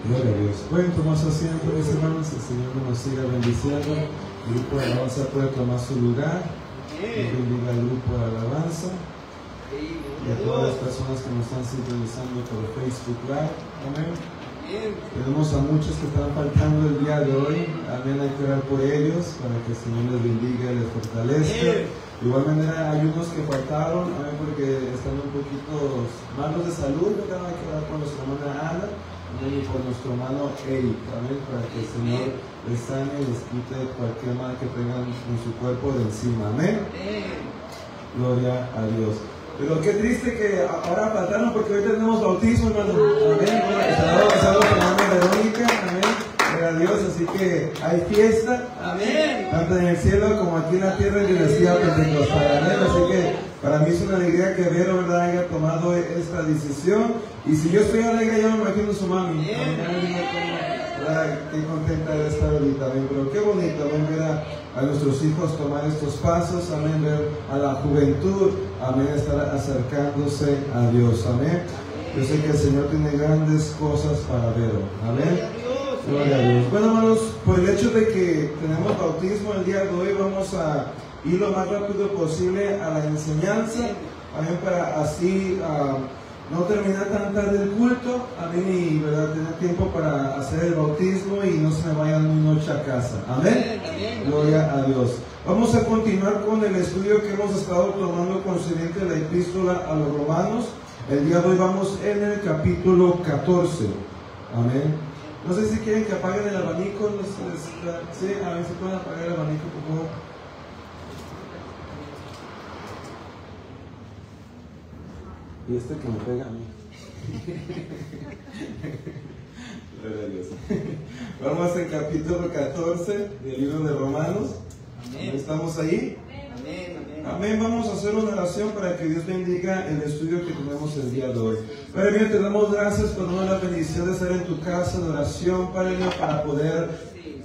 Gloria a Dios. Pueden tomar su asiento, mis hermanos, el Señor nos siga bendiciendo. El grupo de alabanza puede tomar su lugar. Dios bendiga al grupo de alabanza y a todas las personas que nos están sintonizando por Facebook Live. Amén. Tenemos a muchos que están faltando el día de hoy. Amén. Hay que orar por ellos para que el Señor les bendiga y les fortalezca. De igual manera hay unos que faltaron, amén, porque están un poquito malos de salud, ¿verdad? Hay que orar por nuestra hermana Ana, amén, y por nuestro hermano Eric, amén, para que el Señor les sane y les quite cualquier mal que tengan en su cuerpo de encima, amén. Gloria a Dios. Pero qué triste que ahora faltaron, porque hoy tenemos bautismo, hermano. Amén. Saludos a la hermana Verónica, amén. A Dios, así que hay fiesta, amén, tanto en el cielo como aquí en la tierra, y decía Pentecostal, amén. Así que para mí es una alegría que Vero, ¿verdad?, haya tomado esta decisión. Y si yo estoy alegre, yo me imagino su mami, ¿verdad? Qué contenta de estar ahorita, amén. Pero qué bonito, amén, ver a nuestros hijos tomar estos pasos, amén, ver a la juventud, amén, estar acercándose a Dios, amén. Yo sé que el Señor tiene grandes cosas para Vero, amén. Gloria a Dios. Bueno, hermanos, por el hecho de que tenemos bautismo el día de hoy, vamos a ir lo más rápido posible a la enseñanza, amén, para así no terminar tan tarde el culto, amén, y ¿verdad?, tener tiempo para hacer el bautismo y no se me vayan una noche a casa, amén. Gloria a Dios. Vamos a continuar con el estudio que hemos estado tomando concerniente a la epístola a los romanos. El día de hoy vamos en el capítulo 14, amén. No sé si quieren que apaguen el abanico. Sí, a ver si pueden apagar el abanico, por favor. Y este que me pega a mí. Gloria a Dios. Vamos al capítulo 14 del libro de Romanos. Amén. ¿Estamos ahí? Amén. Amén. Vamos a hacer una oración para que Dios bendiga el estudio que tenemos el día de hoy. Padre mío, te damos gracias por la bendición de estar en tu casa en oración, Padre mío, para poder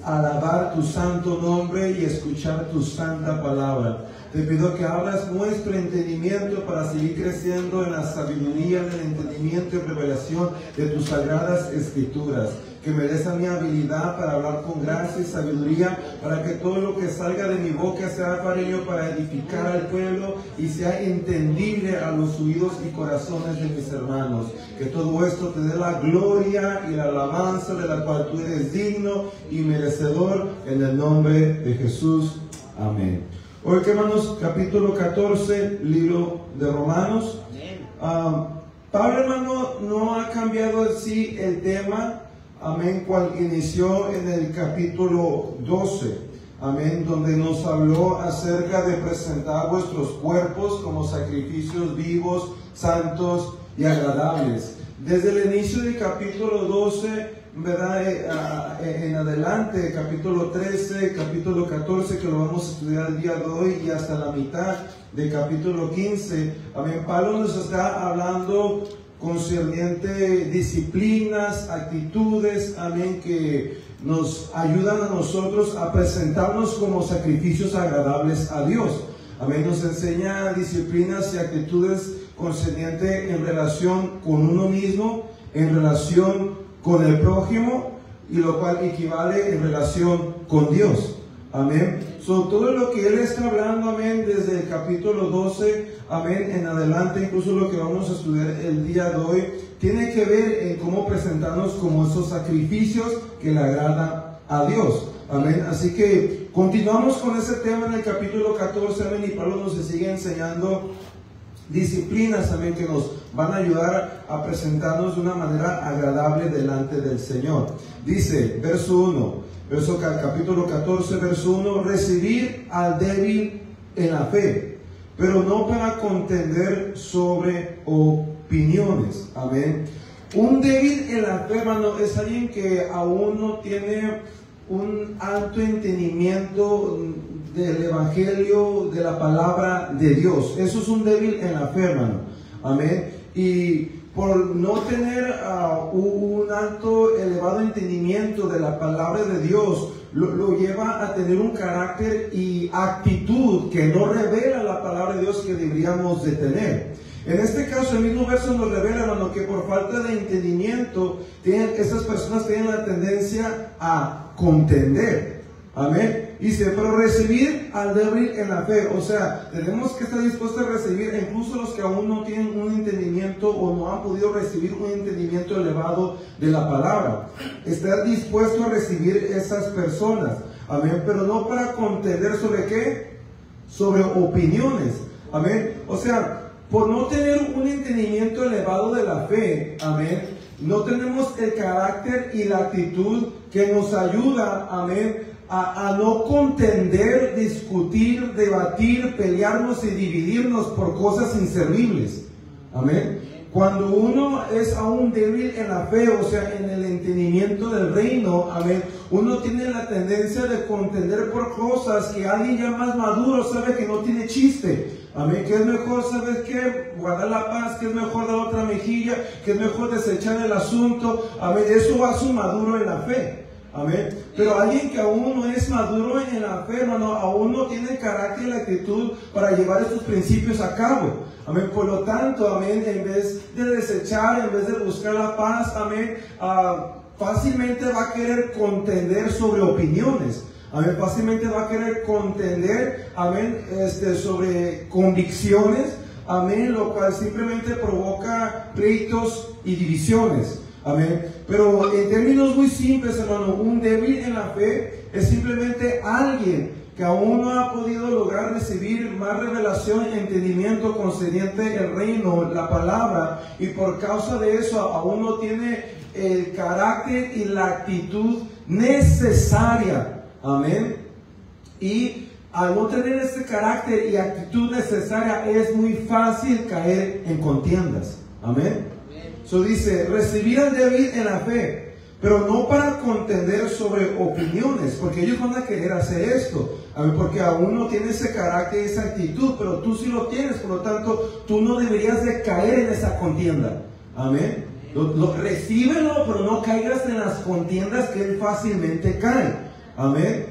alabar tu santo nombre y escuchar tu santa palabra. Te pido que abras nuestro entendimiento para seguir creciendo en la sabiduría, en el entendimiento y revelación de tus sagradas escrituras. Que me des a mi habilidad para hablar con gracia y sabiduría, para que todo lo que salga de mi boca sea para ello, para edificar al pueblo y sea entendible a los oídos y corazones de mis hermanos. Que todo esto te dé la gloria y la alabanza de la cual tú eres digno y merecedor, en el nombre de Jesús. Amén. Hoy, hermanos, capítulo 14, libro de Romanos. Pablo, hermano, no ha cambiado así el tema, amén, cual inició en el capítulo 12, amén, donde nos habló acerca de presentar vuestros cuerpos como sacrificios vivos, santos y agradables. Desde el inicio del capítulo 12, ¿verdad?, en adelante, capítulo 13, capítulo 14, que lo vamos a estudiar el día de hoy, y hasta la mitad del capítulo 15, amén, Pablo nos está hablando concerniente disciplinas, actitudes, amén, que nos ayudan a nosotros a presentarnos como sacrificios agradables a Dios. Amén, nos enseña disciplinas y actitudes concerniente en relación con uno mismo, en relación con el prójimo, y lo cual equivale en relación con Dios. Amén. Todo lo que él está hablando, amén, desde el capítulo 12, amén, en adelante, incluso lo que vamos a estudiar el día de hoy, tiene que ver en cómo presentarnos como esos sacrificios que le agradan a Dios. Amén. Así que continuamos con ese tema en el capítulo 14, amén, y Pablo nos sigue enseñando disciplinas, amén, que nos van a ayudar a presentarnos de una manera agradable delante del Señor. Dice, verso 1. Capítulo 14, verso 1, recibir al débil en la fe, pero no para contender sobre opiniones. Amén. Un débil en la fe, hermano, es alguien que aún no tiene un alto entendimiento del evangelio, de la palabra de Dios. Eso es un débil en la fe, hermano. Amén. Y por no tener un alto, elevado entendimiento de la palabra de Dios, lo lleva a tener un carácter y actitud que no revela la palabra de Dios que deberíamos de tener. En este caso, el mismo verso nos revela, hermano, que por falta de entendimiento, esas personas tienen la tendencia a contender. Amén. Dice, pero recibir al débil en la fe. O sea, tenemos que estar dispuestos a recibir, incluso los que aún no tienen un entendimiento o no han podido recibir un entendimiento elevado de la palabra. Estar dispuesto a recibir esas personas. Amén. Pero no para contender sobre qué, sobre opiniones. Amén. O sea, por no tener un entendimiento elevado de la fe, amén, no tenemos el carácter y la actitud que nos ayuda, amén, a no contender, discutir, debatir, pelearnos y dividirnos por cosas inservibles. Amén. Cuando uno es aún débil en la fe, o sea, en el entendimiento del reino, amén, uno tiene la tendencia de contender por cosas que alguien ya más maduro sabe que no tiene chiste. Amén, que es mejor, ¿sabes qué? Guardar la paz, que es mejor dar otra mejilla, que es mejor desechar el asunto. Amén, eso va a su maduro en la fe. Amén. Pero alguien que aún no es maduro en la fe, hermano, aún no tiene el carácter y la actitud para llevar estos principios a cabo. Amén. Por lo tanto, amén, en vez de desechar, en vez de buscar la paz, amén, fácilmente va a querer contender sobre opiniones. Amén. Fácilmente va a querer contender, amén, sobre convicciones, amén, lo cual simplemente provoca pleitos y divisiones. Amén. Pero en términos muy simples, hermano, un débil en la fe es simplemente alguien que aún no ha podido lograr recibir más revelación y entendimiento concerniente el reino, la palabra, y por causa de eso aún no tiene el carácter y la actitud necesaria. Amén. Y al no tener este carácter y actitud necesaria, es muy fácil caer en contiendas. Amén. So dice, recibir al débil en la fe, pero no para contender sobre opiniones, porque ellos van a querer hacer esto, porque aún no tiene ese carácter y esa actitud, pero tú sí lo tienes, por lo tanto, tú no deberías de caer en esa contienda. Amén. Recíbelo, pero no caigas en las contiendas que él fácilmente cae. Amén.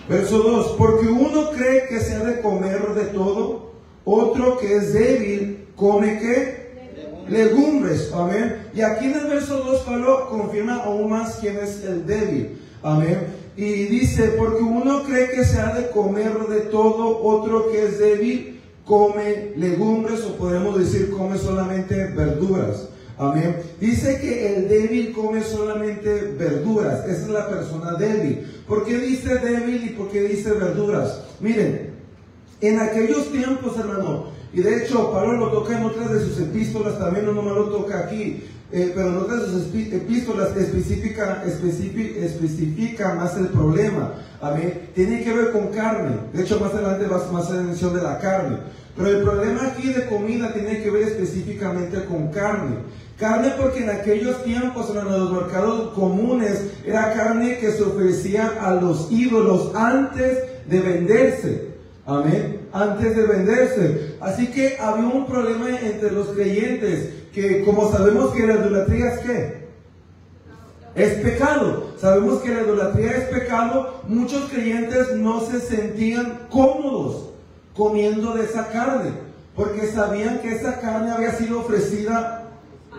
Verso 2, porque uno cree que se ha de comer de todo, otro que es débil, come ¿qué? Legumbres. Amén. Y aquí en el verso 2 Pablo confirma aún más quién es el débil. Amén. Y dice, porque uno cree que se ha de comer de todo, otro que es débil come legumbres, o podemos decir come solamente verduras. Amén. Dice que el débil come solamente verduras. Esa es la persona débil. ¿Por qué dice débil y por qué dice verduras? Miren, en aquellos tiempos, hermano, y de hecho Pablo lo toca en otras de sus epístolas, también no me lo toca aquí, pero en otras de sus epístolas especifica más el problema. Amén. Tiene que ver con carne. De hecho más adelante va a hacer mención de la carne. Pero el problema aquí de comida tiene que ver específicamente con carne. Carne porque en aquellos tiempos, en los mercados comunes, era carne que se ofrecía a los ídolos antes de venderse. Amén. Antes de venderse. Así que había un problema entre los creyentes, que como sabemos que la idolatría es ¿qué? Es pecado. Sabemos que la idolatría es pecado. Muchos creyentes no se sentían cómodos comiendo de esa carne, porque sabían que esa carne había sido ofrecida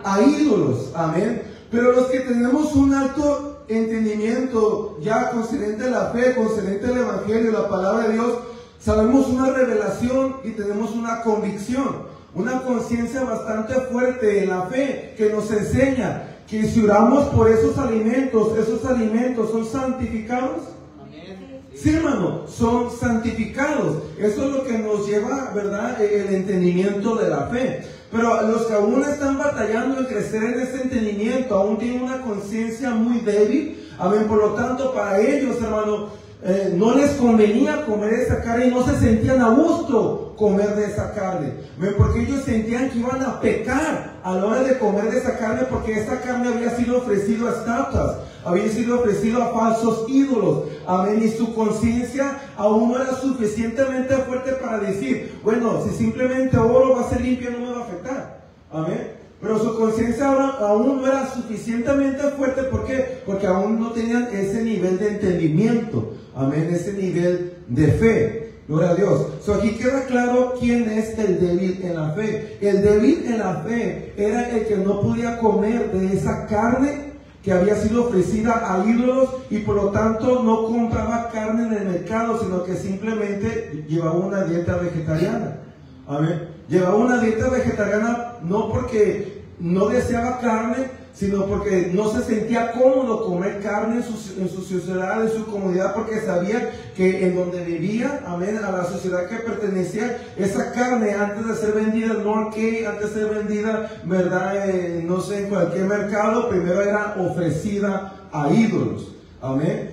a ídolos. Amén. Pero los que tenemos un alto entendimiento ya concerniente a la fe, concerniente al evangelio, la palabra de Dios, sabemos una revelación y tenemos una convicción, una conciencia bastante fuerte en la fe que nos enseña que si oramos por esos alimentos son santificados. Sí, hermano, son santificados. Eso es lo que nos lleva, ¿verdad?, el entendimiento de la fe. Pero los que aún están batallando en crecer en ese entendimiento, aún tienen una conciencia muy débil. Amén. Por lo tanto, para ellos, hermano, no les convenía comer esa carne y no se sentían a gusto comer de esa carne. Porque ellos sentían que iban a pecar a la hora de comer de esa carne, porque esa carne había sido ofrecido a estatuas, había sido ofrecido a falsos ídolos. Amén. Y su conciencia aún no era suficientemente fuerte para decir, bueno, si simplemente oro va a ser limpio, no me va a afectar. Amén. Pero su conciencia aún no era suficientemente fuerte. ¿Por qué? Porque aún no tenían ese nivel de entendimiento. Amén. Ese nivel de fe. Gloria a Dios. Aquí queda claro quién es el débil en la fe. El débil en la fe era el que no podía comer de esa carne que había sido ofrecida a ídolos y por lo tanto no compraba carne en el mercado, sino que simplemente llevaba una dieta vegetariana. Amén. Llevaba una dieta vegetariana no porque no deseaba carne, sino porque no se sentía cómodo comer carne en su sociedad, en su comunidad, porque sabía que en donde vivía, amén, a la sociedad que pertenecía, esa carne antes de ser vendida en Northgate, antes de ser vendida, verdad, no sé, en cualquier mercado, primero era ofrecida a ídolos, amén,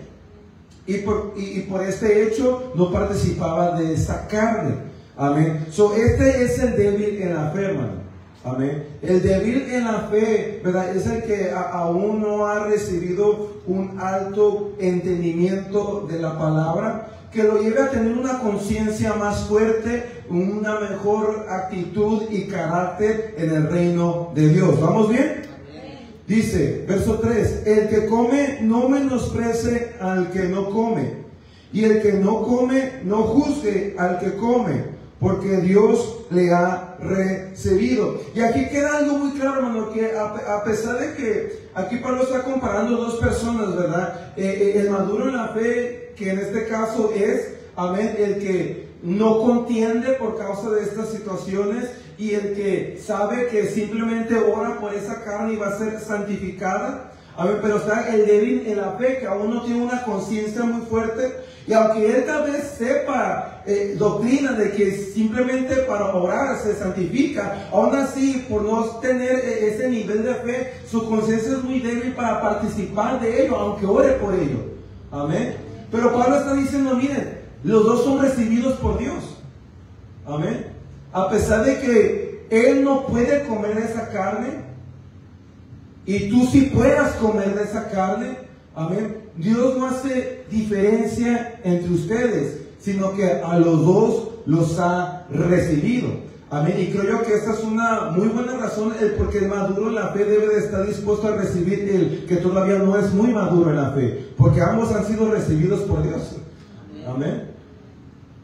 y por este hecho no participaba de esa carne, amén. Este es el débil en la fe, hermano. Amén. El débil en la fe, ¿verdad?, es el que aún no ha recibido un alto entendimiento de la palabra, que lo lleve a tener una conciencia más fuerte, una mejor actitud y carácter en el reino de Dios. ¿Vamos bien? Dice, verso 3, el que come no menosprecie al que no come, y el que no come no juzgue al que come, porque Dios le ha recibido. Y aquí queda algo muy claro, hermano, que a pesar de que aquí Pablo está comparando dos personas, ¿verdad? El maduro en la fe, que en este caso es, amén, el que no contiende por causa de estas situaciones, y el que sabe que simplemente ora por esa carne y va a ser santificada. Amén, pero está el débil en la fe, que aún no tiene una conciencia muy fuerte, y aunque él tal vez sepa doctrina de que simplemente para orar se santifica, aún así, por no tener ese nivel de fe, su conciencia es muy débil para participar de ello, aunque ore por ello. Amén. Pero Pablo está diciendo, miren, los dos son recibidos por Dios. Amén. A pesar de que él no puede comer esa carne, y tú sí puedas comer de esa carne, amén, Dios no hace diferencia entre ustedes, sino que a los dos los ha recibido. Amén. Y creo yo que esta es una muy buena razón porque el maduro en la fe debe de estar dispuesto a recibir el que todavía no es muy maduro en la fe, porque ambos han sido recibidos por Dios. Amén.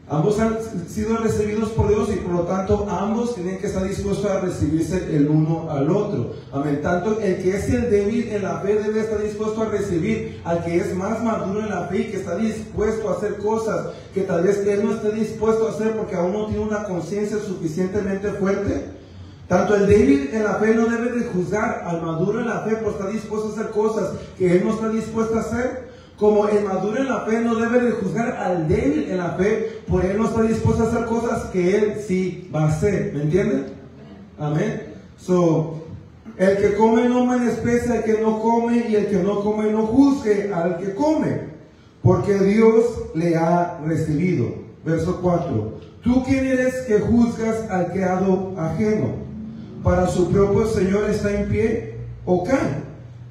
Ambos han sido recibidos por Dios y por lo tanto ambos tienen que estar dispuestos a recibirse el uno al otro. Amén. Tanto el que es el débil en la fe debe estar dispuesto a recibir al que es más maduro en la fe y que está dispuesto a hacer cosas que tal vez él no esté dispuesto a hacer porque aún no tiene una conciencia suficientemente fuerte. Tanto el débil en la fe no debe de juzgar al maduro en la fe por estar dispuesto a hacer cosas que él no está dispuesto a hacer, como el maduro en la fe no debe de juzgar al débil en la fe por él no estar dispuesto a hacer cosas que él sí va a hacer. ¿Me entienden? Amén. El que come no menosprecie al que no come, y el que no come no juzgue al que come, porque Dios le ha recibido. Verso 4. ¿Tú quién eres que juzgas al criado ajeno? Para su propio Señor está en pie o cae,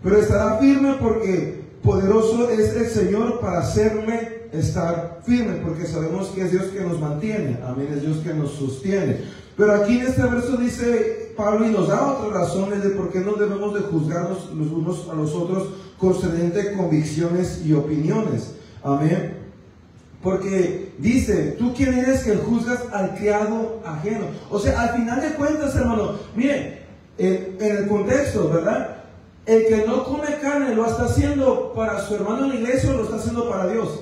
pero estará firme, porque poderoso es el Señor para hacerle estar firme, porque sabemos que es Dios que nos mantiene. Amén, es Dios que nos sostiene. Pero aquí en este verso dice Pablo y nos da otras razones de por qué no debemos de juzgarnos los unos a los otros concerniente convicciones y opiniones. Amén. Porque dice, ¿tú quién eres que juzgas al criado ajeno? O sea, al final de cuentas, hermano, miren, en el contexto, ¿verdad? El que no come carne lo está haciendo para su hermano en la iglesia o lo está haciendo para Dios.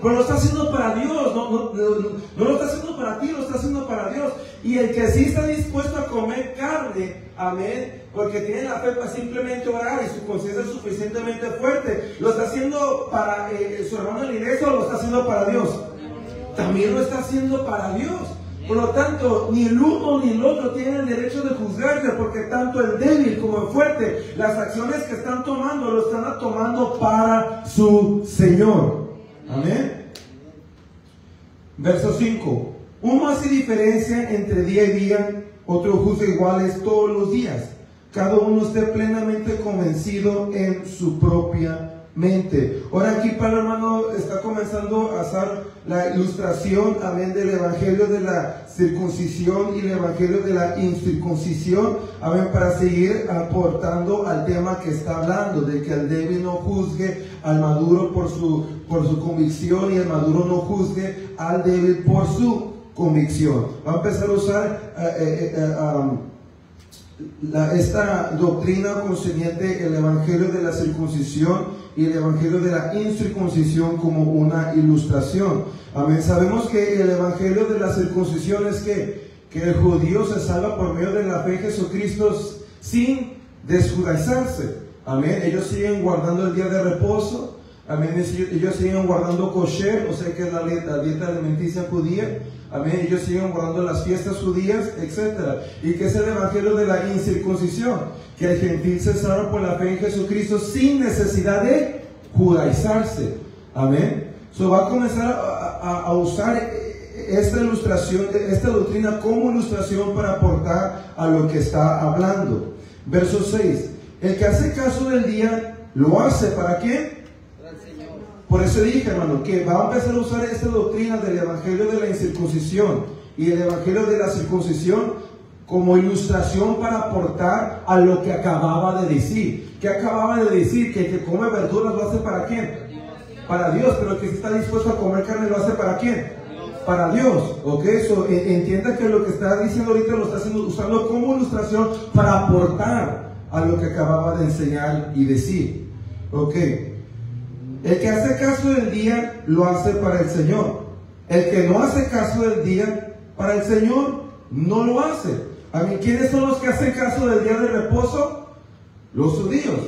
Pero lo está haciendo para Dios, no lo está haciendo para ti, lo está haciendo para Dios. Y el que sí está dispuesto a comer carne, amén, porque tiene la fe para simplemente orar y su conciencia es suficientemente fuerte, lo está haciendo para su hermano en la iglesia o lo está haciendo para Dios. También lo está haciendo para Dios. Por lo tanto, ni el uno ni el otro tienen el derecho de juzgarse, porque tanto el débil como el fuerte, las acciones que están tomando, lo están tomando para su Señor. Amén. Verso 5. Uno hace diferencia entre día y día, otro juzga iguales todos los días. Cada uno esté plenamente convencido en su propia Ahora aquí Pablo, hermano, está comenzando a hacer la ilustración, amén, del evangelio de la circuncisión y el evangelio de la incircuncisión, amén, para seguir aportando al tema que está hablando, de que el débil no juzgue al maduro por su convicción, y el maduro no juzgue al débil por su convicción. Va a empezar a usar esta doctrina concerniente el evangelio de la circuncisión y el evangelio de la incircuncisión como una ilustración. Amén. Sabemos que el evangelio de la circuncisión es que el judío se salva por medio de la fe en Jesucristo sin desjudaizarse. Amén. Ellos siguen guardando el día de reposo. Amén. Ellos siguen guardando kosher, o sea que es la dieta alimenticia judía. Amén. Ellos siguen guardando las fiestas judías, etc. ¿Y qué es el evangelio de la incircuncisión? Que el gentil se salva por la fe en Jesucristo sin necesidad de judaizarse. Amén. Va a comenzar a usar esta ilustración, esta doctrina como ilustración para aportar a lo que está hablando. Verso 6. El que hace caso del día, ¿lo hace para quién? Por eso dije, hermano, que va a empezar a usar esta doctrina del evangelio de la incircuncisión y el evangelio de la circuncisión como ilustración para aportar a lo que acababa de decir. ¿Qué acababa de decir? Que el que come verduras lo hace ¿para quién? Para Dios. Pero el que está dispuesto a comer carne lo hace ¿para quién? Para Dios. ¿Ok? Entienda que lo que está diciendo ahorita lo está usando como ilustración para aportar a lo que acababa de enseñar y decir. ¿Ok? El que hace caso del día lo hace para el Señor. El que no hace caso del día para el Señor no lo hace. Amén. ¿Quiénes son los que hacen caso del día de reposo? Los judíos.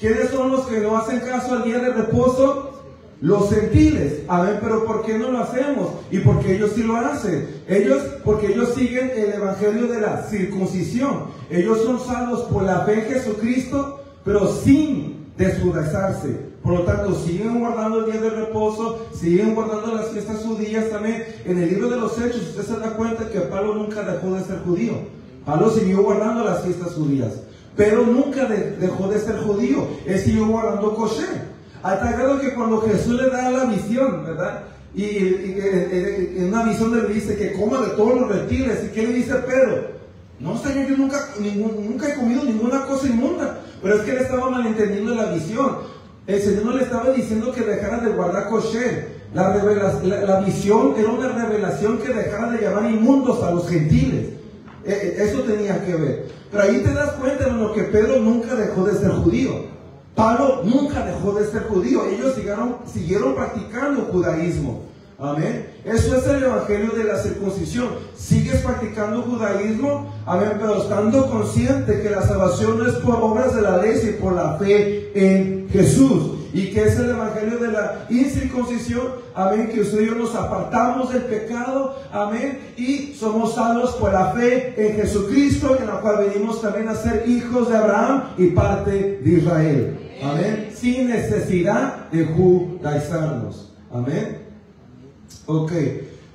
¿Quiénes son los que no hacen caso al día de reposo? Los gentiles. Amén. Pero ¿por qué no lo hacemos? Y porque ellos sí lo hacen. Porque ellos siguen el evangelio de la circuncisión. Ellos son salvos por la fe en Jesucristo, pero sin desjudaizarse. Por lo tanto, siguen guardando el día de reposo, siguen guardando las fiestas judías también. En el libro de los Hechos, usted se da cuenta que Pablo nunca dejó de ser judío. Pablo siguió guardando las fiestas judías, pero nunca dejó de ser judío. Él siguió guardando kosher. Al tal grado que cuando Jesús le da la visión, ¿verdad? Y en una visión le dice que coma de todos los reptiles. ¿Y qué le dice Pedro? No, Señor, yo nunca he comido ninguna cosa inmunda. Pero es que él estaba malentendiendo la visión. El Señor no le estaba diciendo que dejara de guardar kosher. La visión era una revelación que dejara de llamar inmundos a los gentiles. Eso tenía que ver. Pero ahí te das cuenta, hermano, que Pedro nunca dejó de ser judío. Pablo nunca dejó de ser judío. Ellos siguieron practicando judaísmo. Amén. Eso es el evangelio de la circuncisión. Sigues practicando judaísmo, amén, pero estando consciente que la salvación no es por obras de la ley, sino por la fe en Jesús. Y que es el evangelio de la incircuncisión, amén, que usted y yo nos apartamos del pecado, amén, y somos salvos por la fe en Jesucristo, en la cual venimos también a ser hijos de Abraham y parte de Israel. Amén. Sin necesidad de judaizarnos. Amén. Ok,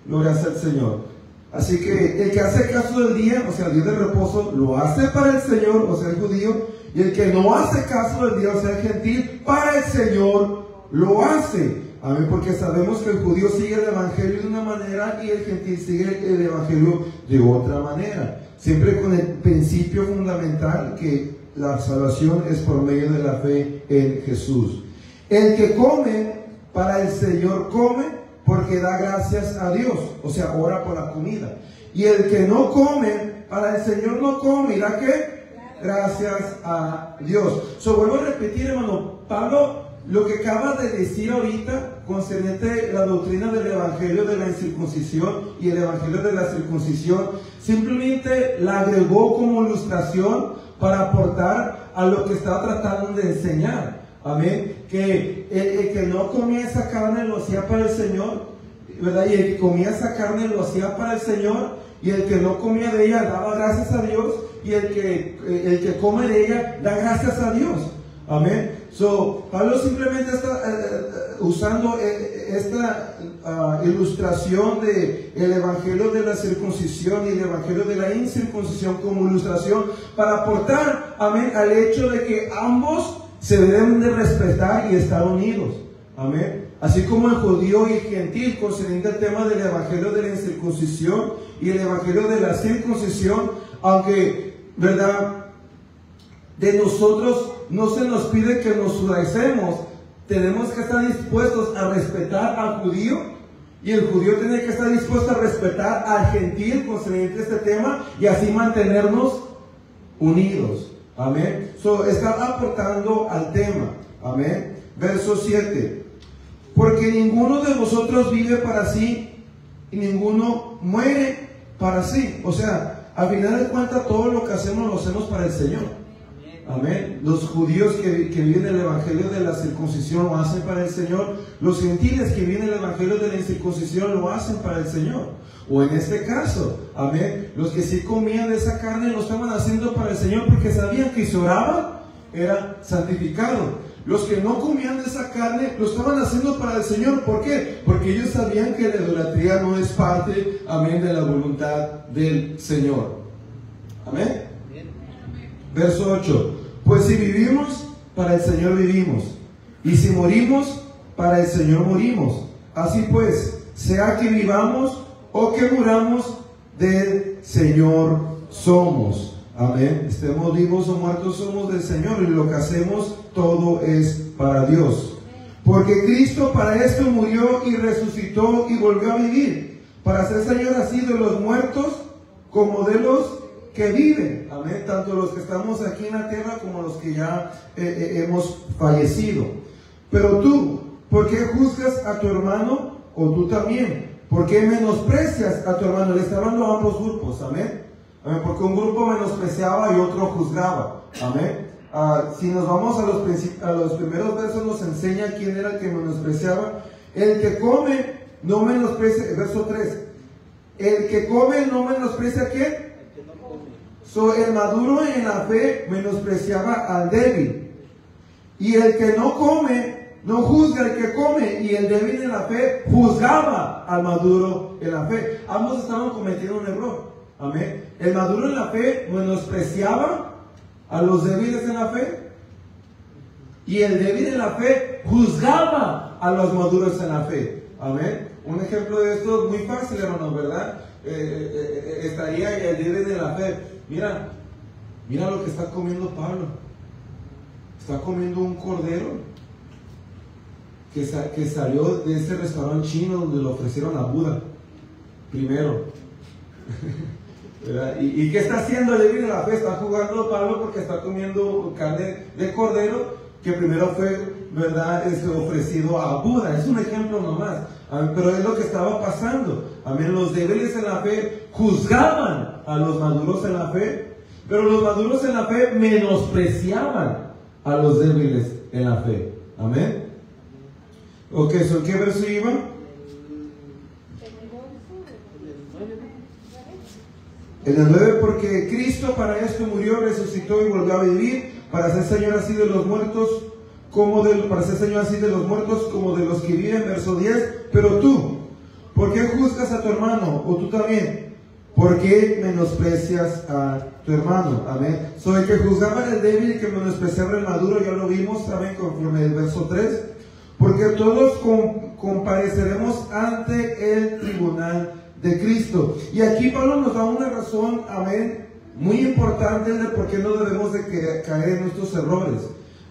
gloria al Señor. Así que el que hace caso del día, o sea, el día del reposo, lo hace para el Señor, o sea, el judío. Y el que no hace caso del día, o sea, el gentil, para el Señor lo hace. Amén, porque sabemos que el judío sigue el evangelio de una manera y el gentil sigue el evangelio de otra manera. Siempre con el principio fundamental que la salvación es por medio de la fe en Jesús. El que come para el Señor come porque da gracias a Dios, o sea, ora por la comida. Y el que no come para el Señor no come, ¿y da qué? Gracias a Dios. Vuelvo a repetir, hermano, Pablo lo que acaba de decir ahorita concerniente la doctrina del evangelio de la incircuncisión y el evangelio de la circuncisión, simplemente la agregó como ilustración para aportar a lo que estaba tratando de enseñar. Amén. Que el que no comía esa carne lo hacía para el Señor, ¿verdad? Y el que comía esa carne lo hacía para el Señor, y el que no comía de ella daba gracias a Dios, y el que come de ella da gracias a Dios. Amén. Pablo simplemente está usando esta ilustración de el evangelio de la circuncisión y el evangelio de la incircuncisión como ilustración para aportar, amén, al hecho de que ambos se deben de respetar y estar unidos. Amén. Así como el judío y el gentil, concerniente al tema del evangelio de la incircuncisión y el evangelio de la circuncisión, aunque, ¿verdad?, de nosotros no se nos pide que nos judaicemos, tenemos que estar dispuestos a respetar al judío, y el judío tiene que estar dispuesto a respetar al gentil concerniente a este tema, y así mantenernos unidos. Amén. Está aportando al tema. Amén. Verso 7. Porque ninguno de vosotros vive para sí y ninguno muere para sí. O sea, al final de cuentas, todo lo que hacemos lo hacemos para el Señor. Amén. Los judíos que viven el evangelio de la circuncisión lo hacen para el Señor. Los gentiles que viven el evangelio de la incircuncisión lo hacen para el Señor. O en este caso, amén, los que sí comían de esa carne lo estaban haciendo para el Señor porque sabían que si oraban era santificado. Los que no comían de esa carne lo estaban haciendo para el Señor. ¿Por qué? Porque ellos sabían que la idolatría no es parte, amén, de la voluntad del Señor. Amén. Verso 8. Pues si vivimos, para el Señor vivimos. Y si morimos, para el Señor morimos. Así pues, sea que vivamos o que muramos, del Señor somos. Amén. Estemos vivos o muertos, somos del Señor, y lo que hacemos todo es para Dios. Porque Cristo para esto murió y resucitó y volvió a vivir, para ser Señor así de los muertos como de los que viven. Amén. Tanto los que estamos aquí en la tierra como los que ya hemos fallecido. Pero tú, ¿por qué juzgas a tu hermano? O tú también, ¿por qué menosprecias a tu hermano? Le está hablando a ambos grupos. Amén. Amén. Porque un grupo menospreciaba y otro juzgaba. Amén. Si nos vamos a los primeros versos, nos enseña quién era el que menospreciaba. El que come no menosprecia. Verso 3. El que come no menosprecia ¿a quién? El maduro en la fe menospreciaba al débil. Y el que no come no juzga al que come, y el débil en la fe juzgaba al maduro en la fe. Ambos estaban cometiendo un error. Amén. El maduro en la fe menospreciaba a los débiles en la fe, y el débil en la fe juzgaba a los maduros en la fe. Amén. Un ejemplo de esto es muy fácil, hermanos, ¿verdad? Estaría el débil en la fe. Mira lo que está comiendo Pablo. Está comiendo un cordero que salió de ese restaurante chino donde lo ofrecieron a Buda primero. ¿Y qué está haciendo el débil de la fe? Está jugando Pablo porque está comiendo carne de cordero que primero fue, ¿verdad?, ofrecido a Buda. Es un ejemplo nomás. Pero es lo que estaba pasando. Amén. Los débiles en la fe juzgaban a los maduros en la fe, pero los maduros en la fe menospreciaban a los débiles en la fe. Amén. Ok, ¿en qué verso iba? En el 9, porque Cristo para esto murió, resucitó y volvió a vivir, para ser Señor así de los muertos como de los que viven. Verso 10. Pero tú, ¿por qué juzgas a tu hermano? O tú también, ¿por qué menosprecias a tu hermano? Amén. El que juzgaba al débil y que menospreciaba al maduro, ya lo vimos también conforme el verso 3. Porque todos compareceremos ante el tribunal de Cristo. Y aquí Pablo nos da una razón, amén, muy importante de por qué no debemos de caer en nuestros errores.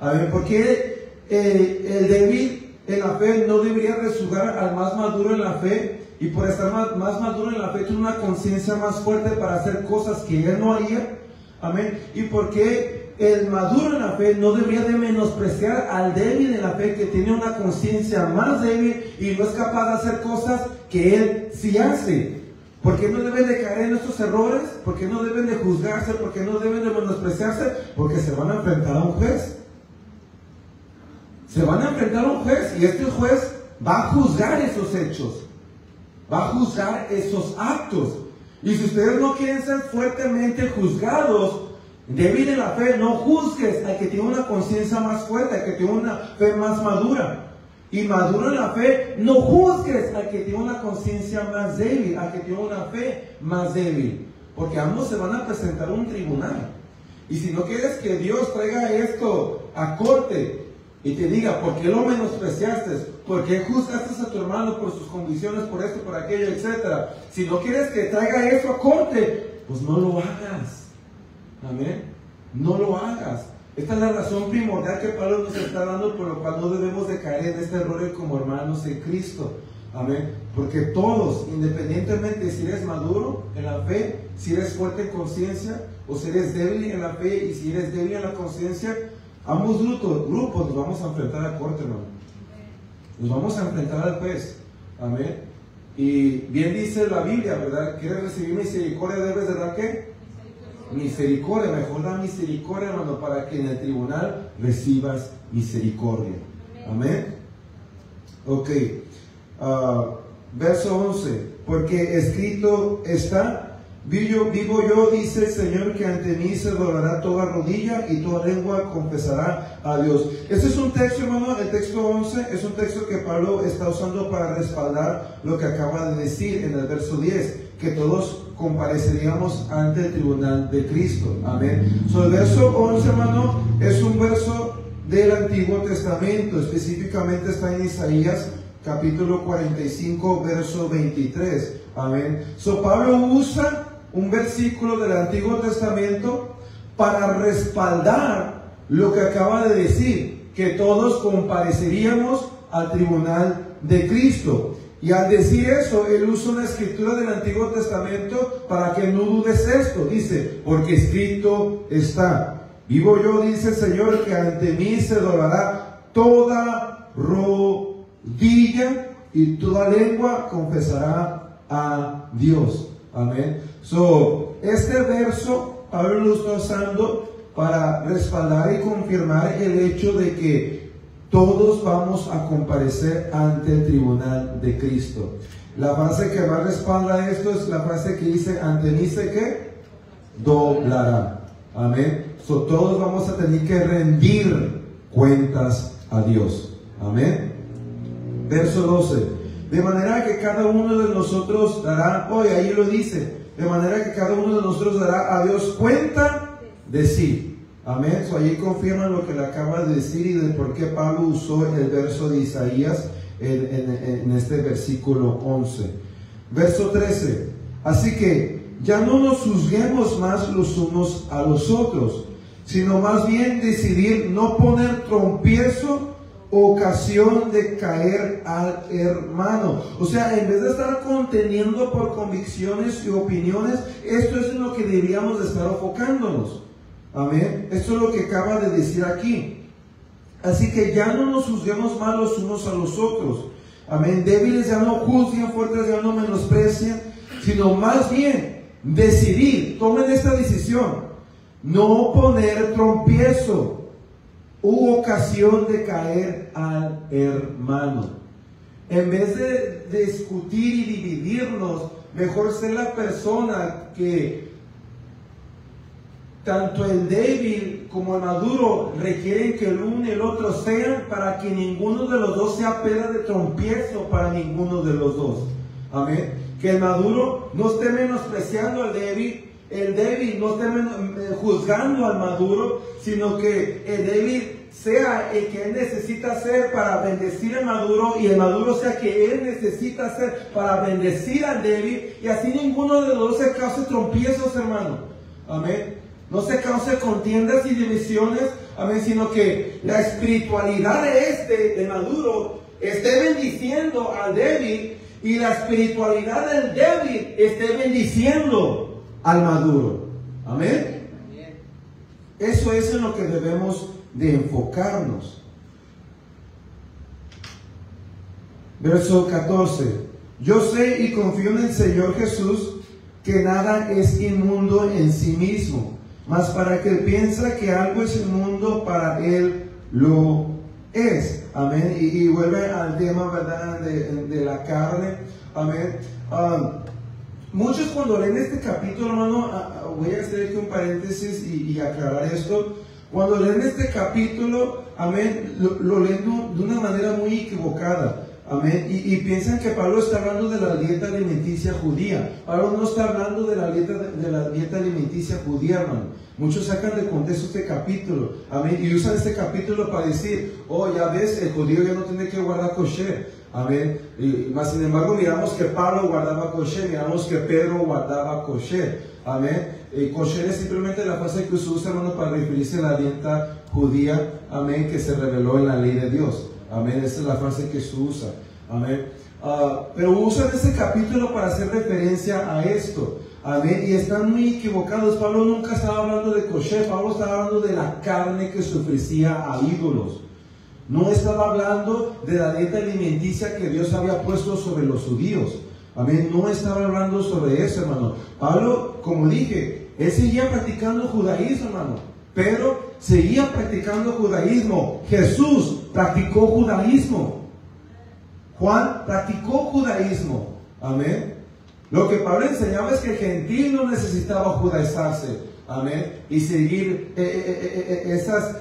Amén. Porque el débil en la fe no debería rejuzgar al más maduro en la fe, y por estar más maduro en la fe tiene una conciencia más fuerte para hacer cosas que él no haría. Amén. Y porque el maduro en la fe no debería de menospreciar al débil en la fe, que tiene una conciencia más débil y no es capaz de hacer cosas que él sí hace. ¿Por qué no deben de caer en estos errores? ¿Por qué no deben de juzgarse? ¿Por qué no deben de menospreciarse? Porque se van a enfrentar a un juez. Se van a enfrentar a un juez, y este juez va a juzgar esos hechos, va a juzgar esos actos. Y si ustedes no quieren ser fuertemente juzgados, débil en la fe, no juzgues al que tiene una conciencia más fuerte, al que tiene una fe más madura. Y maduro en la fe, no juzgues al que tiene una conciencia más débil, al que tiene una fe más débil. Porque ambos se van a presentar a un tribunal. Y si no quieres que Dios traiga esto a corte y te diga, ¿por qué lo menospreciaste? ¿Por qué juzgaste a tu hermano por sus convicciones, por esto, por aquello, etcétera? Si no quieres que traiga eso a corte, pues no lo hagas. Amén. No lo hagas. Esta es la razón primordial que Pablo nos está dando, por lo cual no debemos de caer en este error como hermanos en Cristo. Amén. Porque todos, independientemente de si eres maduro en la fe, si eres fuerte en conciencia, o si eres débil en la fe y si eres débil en la conciencia, ambos grupos nos vamos a enfrentar a corte, hermano. Nos vamos a enfrentar al juez. Amén. Y bien dice la Biblia, ¿verdad? ¿Quieres recibir misericordia? ¿Debes de dar qué? Misericordia. Mejor da misericordia, hermano, para que en el tribunal recibas misericordia. Amén. Ok. Verso 11. Porque escrito está: vivo yo, dice el Señor, que ante mí se doblará toda rodilla y toda lengua confesará a Dios. Este es un texto, hermano, el texto 11 es un texto que Pablo está usando para respaldar lo que acaba de decir en el verso 10, que todos compareceríamos ante el tribunal de Cristo. Amén. El verso 11, hermano, es un verso del Antiguo Testamento, específicamente está en Isaías capítulo 45, verso 23. Amén. Pablo usa un versículo del Antiguo Testamento para respaldar lo que acaba de decir, que todos compareceríamos al tribunal de Cristo. Y al decir eso, él usa una escritura del Antiguo Testamento para que no dudes esto. Dice, porque escrito está: vivo yo, dice el Señor, que ante mí se doblará toda rodilla y toda lengua confesará a Dios. Amén. Este verso Pablo lo está usando para respaldar y confirmar el hecho de que todos vamos a comparecer ante el tribunal de Cristo. La frase que más respalda esto es la frase que dice: ante mí se ¿qué? Doblará. Amén. Todos vamos a tener que rendir cuentas a Dios. Amén. Verso 12. De manera que cada uno de nosotros dará, hoy ahí lo dice, de manera que cada uno de nosotros dará a Dios cuenta de sí. Amén. Allí confirma lo que le acaba de decir y de por qué Pablo usó el verso de Isaías en este versículo 11. Verso 13. Así que ya no nos juzguemos más los unos a los otros, sino más bien decidir no poner tropiezo, ocasión de caer al hermano. O sea, en vez de estar conteniendo por convicciones y opiniones, esto es en lo que deberíamos de estar enfocándonos. Amén. Esto es lo que acaba de decir aquí. Así que ya no nos juzguemos más los unos a los otros. Amén. Débiles ya no juzguen, fuertes ya no menosprecien, sino más bien decidir, tomen esta decisión, no poner tropiezo u ocasión de caer al hermano. En vez de discutir y dividirnos, mejor ser la persona que tanto el débil como el maduro requieren que el uno y el otro sean, para que ninguno de los dos sea piedra de tropiezo para ninguno de los dos. Amén. Que el maduro no esté menospreciando al débil, el débil no esté juzgando al maduro, sino que el débil sea el que él necesita ser para bendecir al maduro, y el maduro sea que él necesita ser para bendecir al débil, y así ninguno de los dos se cause tropiezos, hermano. Amén. No se cause contiendas y divisiones, amén, sino que la espiritualidad de maduro esté bendiciendo al débil, y la espiritualidad del débil esté bendiciendo al maduro. Amén. Eso es en lo que debemos de enfocarnos. Verso 14. Yo sé y confío en el Señor Jesús, que nada es inmundo en sí mismo, mas para que él piensa que algo es inmundo, para él lo es. Amén. Y vuelve al tema, ¿verdad?, de la carne. Amén. Muchos cuando leen este capítulo, hermano, voy a hacer aquí un paréntesis y aclarar esto. Cuando leen este capítulo, amén, lo leen de una manera muy equivocada. Amén. Y piensan que Pablo está hablando de la dieta alimenticia judía. Pablo no está hablando de la dieta alimenticia judía, hermano. Muchos sacan de contexto este capítulo. Amén. Y usan este capítulo para decir, oh, ya ves, el judío ya no tiene que guardar kosher. Amén. Mas sin embargo, miramos que Pablo guardaba kosher, miramos que Pedro guardaba kosher. Amén. Kosher es simplemente la frase que se usa, hermano, para referirse a la dieta judía. Amén. Que se reveló en la ley de Dios. Amén, esa es la frase que se usa. Amén. Pero usan ese capítulo para hacer referencia a esto. Amén. Y están muy equivocados. Pablo nunca estaba hablando de kosher. Pablo estaba hablando de la carne que se ofrecía a ídolos. No estaba hablando de la dieta alimenticia que Dios había puesto sobre los judíos. Amén. No estaba hablando sobre eso, hermano. Pablo, como dije, él seguía practicando judaísmo, hermano. Pedro seguía practicando judaísmo. Jesús practicó judaísmo. Juan practicó judaísmo. Amén. Lo que Pablo enseñaba es que el gentil no necesitaba judaizarse. Amén. Y seguir esas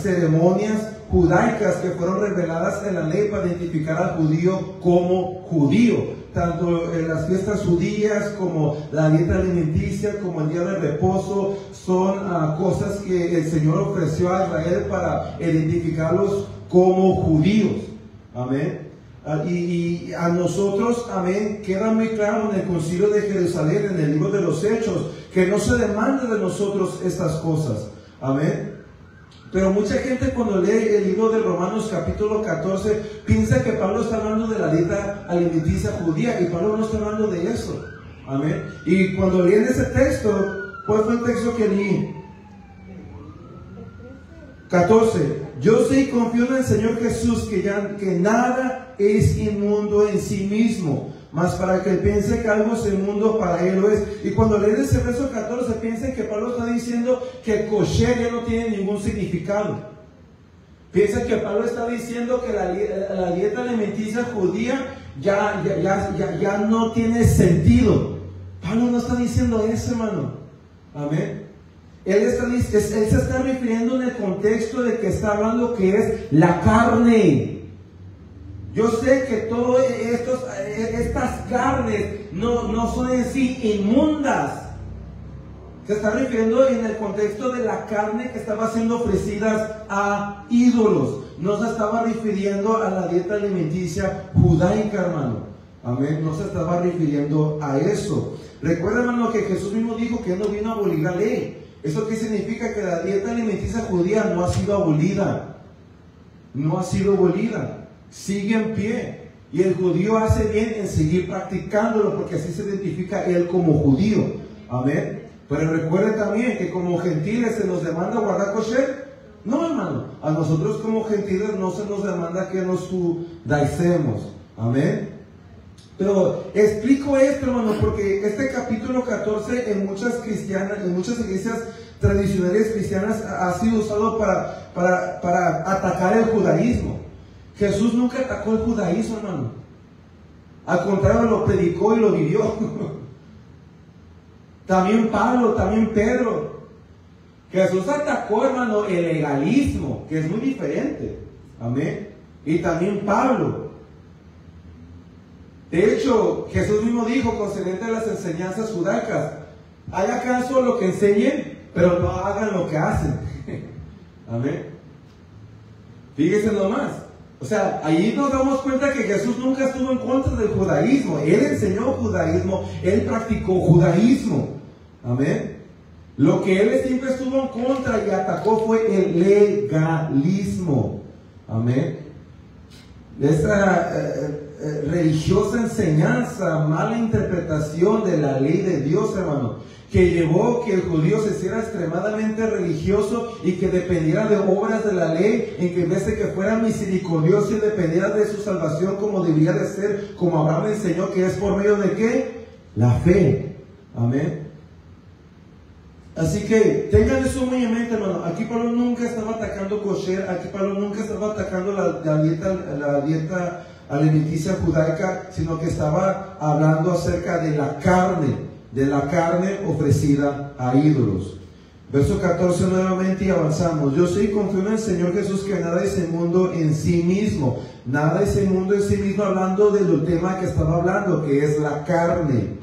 ceremonias judaicas que fueron reveladas en la ley para identificar al judío como judío. Tanto en las fiestas judías como la dieta alimenticia, como el día de reposo, son cosas que el Señor ofreció a Israel para identificarlos como judíos. Amén. Y a nosotros, amén, queda muy claro en el Concilio de Jerusalén, en el libro de los Hechos, que no se demanda de nosotros estas cosas. Amén. Pero mucha gente cuando lee el libro de Romanos capítulo 14 piensa que Pablo está hablando de la dieta alimenticia judía, y Pablo no está hablando de eso. Amén. Y cuando leen ese texto, ¿cuál fue el texto que leí? 14. Yo sé y confío en el Señor Jesús que nada es inmundo en sí mismo, mas para que él piense que algo es inmundo, para él lo es. Y cuando leen ese verso 14, piensen que Pablo está diciendo que kosher ya no tiene ningún significado. Piensen que Pablo está diciendo que la dieta alimenticia judía ya no tiene sentido. Pablo no está diciendo eso, hermano. Amén. Él se está refiriendo en el contexto de que está hablando que es la carne. Yo sé que todas estas carnes no son en sí inmundas. Se está refiriendo en el contexto de la carne que estaba siendo ofrecida a ídolos. No se estaba refiriendo a la dieta alimenticia judaica, hermano. Amén. No se estaba refiriendo a eso. Recuerda, hermano, que Jesús mismo dijo que él no vino a abolir la ley. ¿Eso qué significa? Que la dieta alimenticia judía no ha sido abolida. No ha sido abolida. Sigue en pie. Y el judío hace bien en seguir practicándolo, porque así se identifica él como judío. Amén. Pero recuerde también que como gentiles se nos demanda guardar kosher. No, hermano. A nosotros como gentiles no se nos demanda que nos judaicemos. Amén. Pero explico esto, hermano, porque este capítulo 14 en muchas iglesias tradicionales cristianas ha sido usado para atacar el judaísmo. Jesús nunca atacó el judaísmo, hermano. Al contrario, lo predicó y lo vivió. También Pablo, también Pedro. Jesús atacó, hermano, el legalismo, que es muy diferente. Amén. Y también Pablo. De hecho, Jesús mismo dijo concerniente a las enseñanzas judaicas: hagan caso lo que enseñen, pero no hagan lo que hacen. Amén. Fíjense nomás. O sea, ahí nos damos cuenta que Jesús nunca estuvo en contra del judaísmo. Él enseñó judaísmo, él practicó judaísmo. Amén. Lo que él siempre estuvo en contra y atacó fue el legalismo. Amén. Esta religiosa enseñanza, mala interpretación de la ley de Dios, hermano, que llevó que el judío se hiciera extremadamente religioso y que dependiera de obras de la ley, en que en vez de que fuera misericordioso y dependiera de su salvación como debería de ser, como Abraham enseñó, que es por medio de ¿qué? La fe. Amén. Así que tengan eso muy en mente, hermano. Aquí Pablo nunca estaba atacando kosher, aquí Pablo nunca estaba atacando la dieta alimenticia judaica, sino que estaba hablando acerca de la carne ofrecida a ídolos. Verso 14 nuevamente y avanzamos. Yo sé y confío en el Señor Jesús que nada es inmundo en sí mismo. Nada es inmundo en sí mismo, hablando del tema que estaba hablando, que es la carne.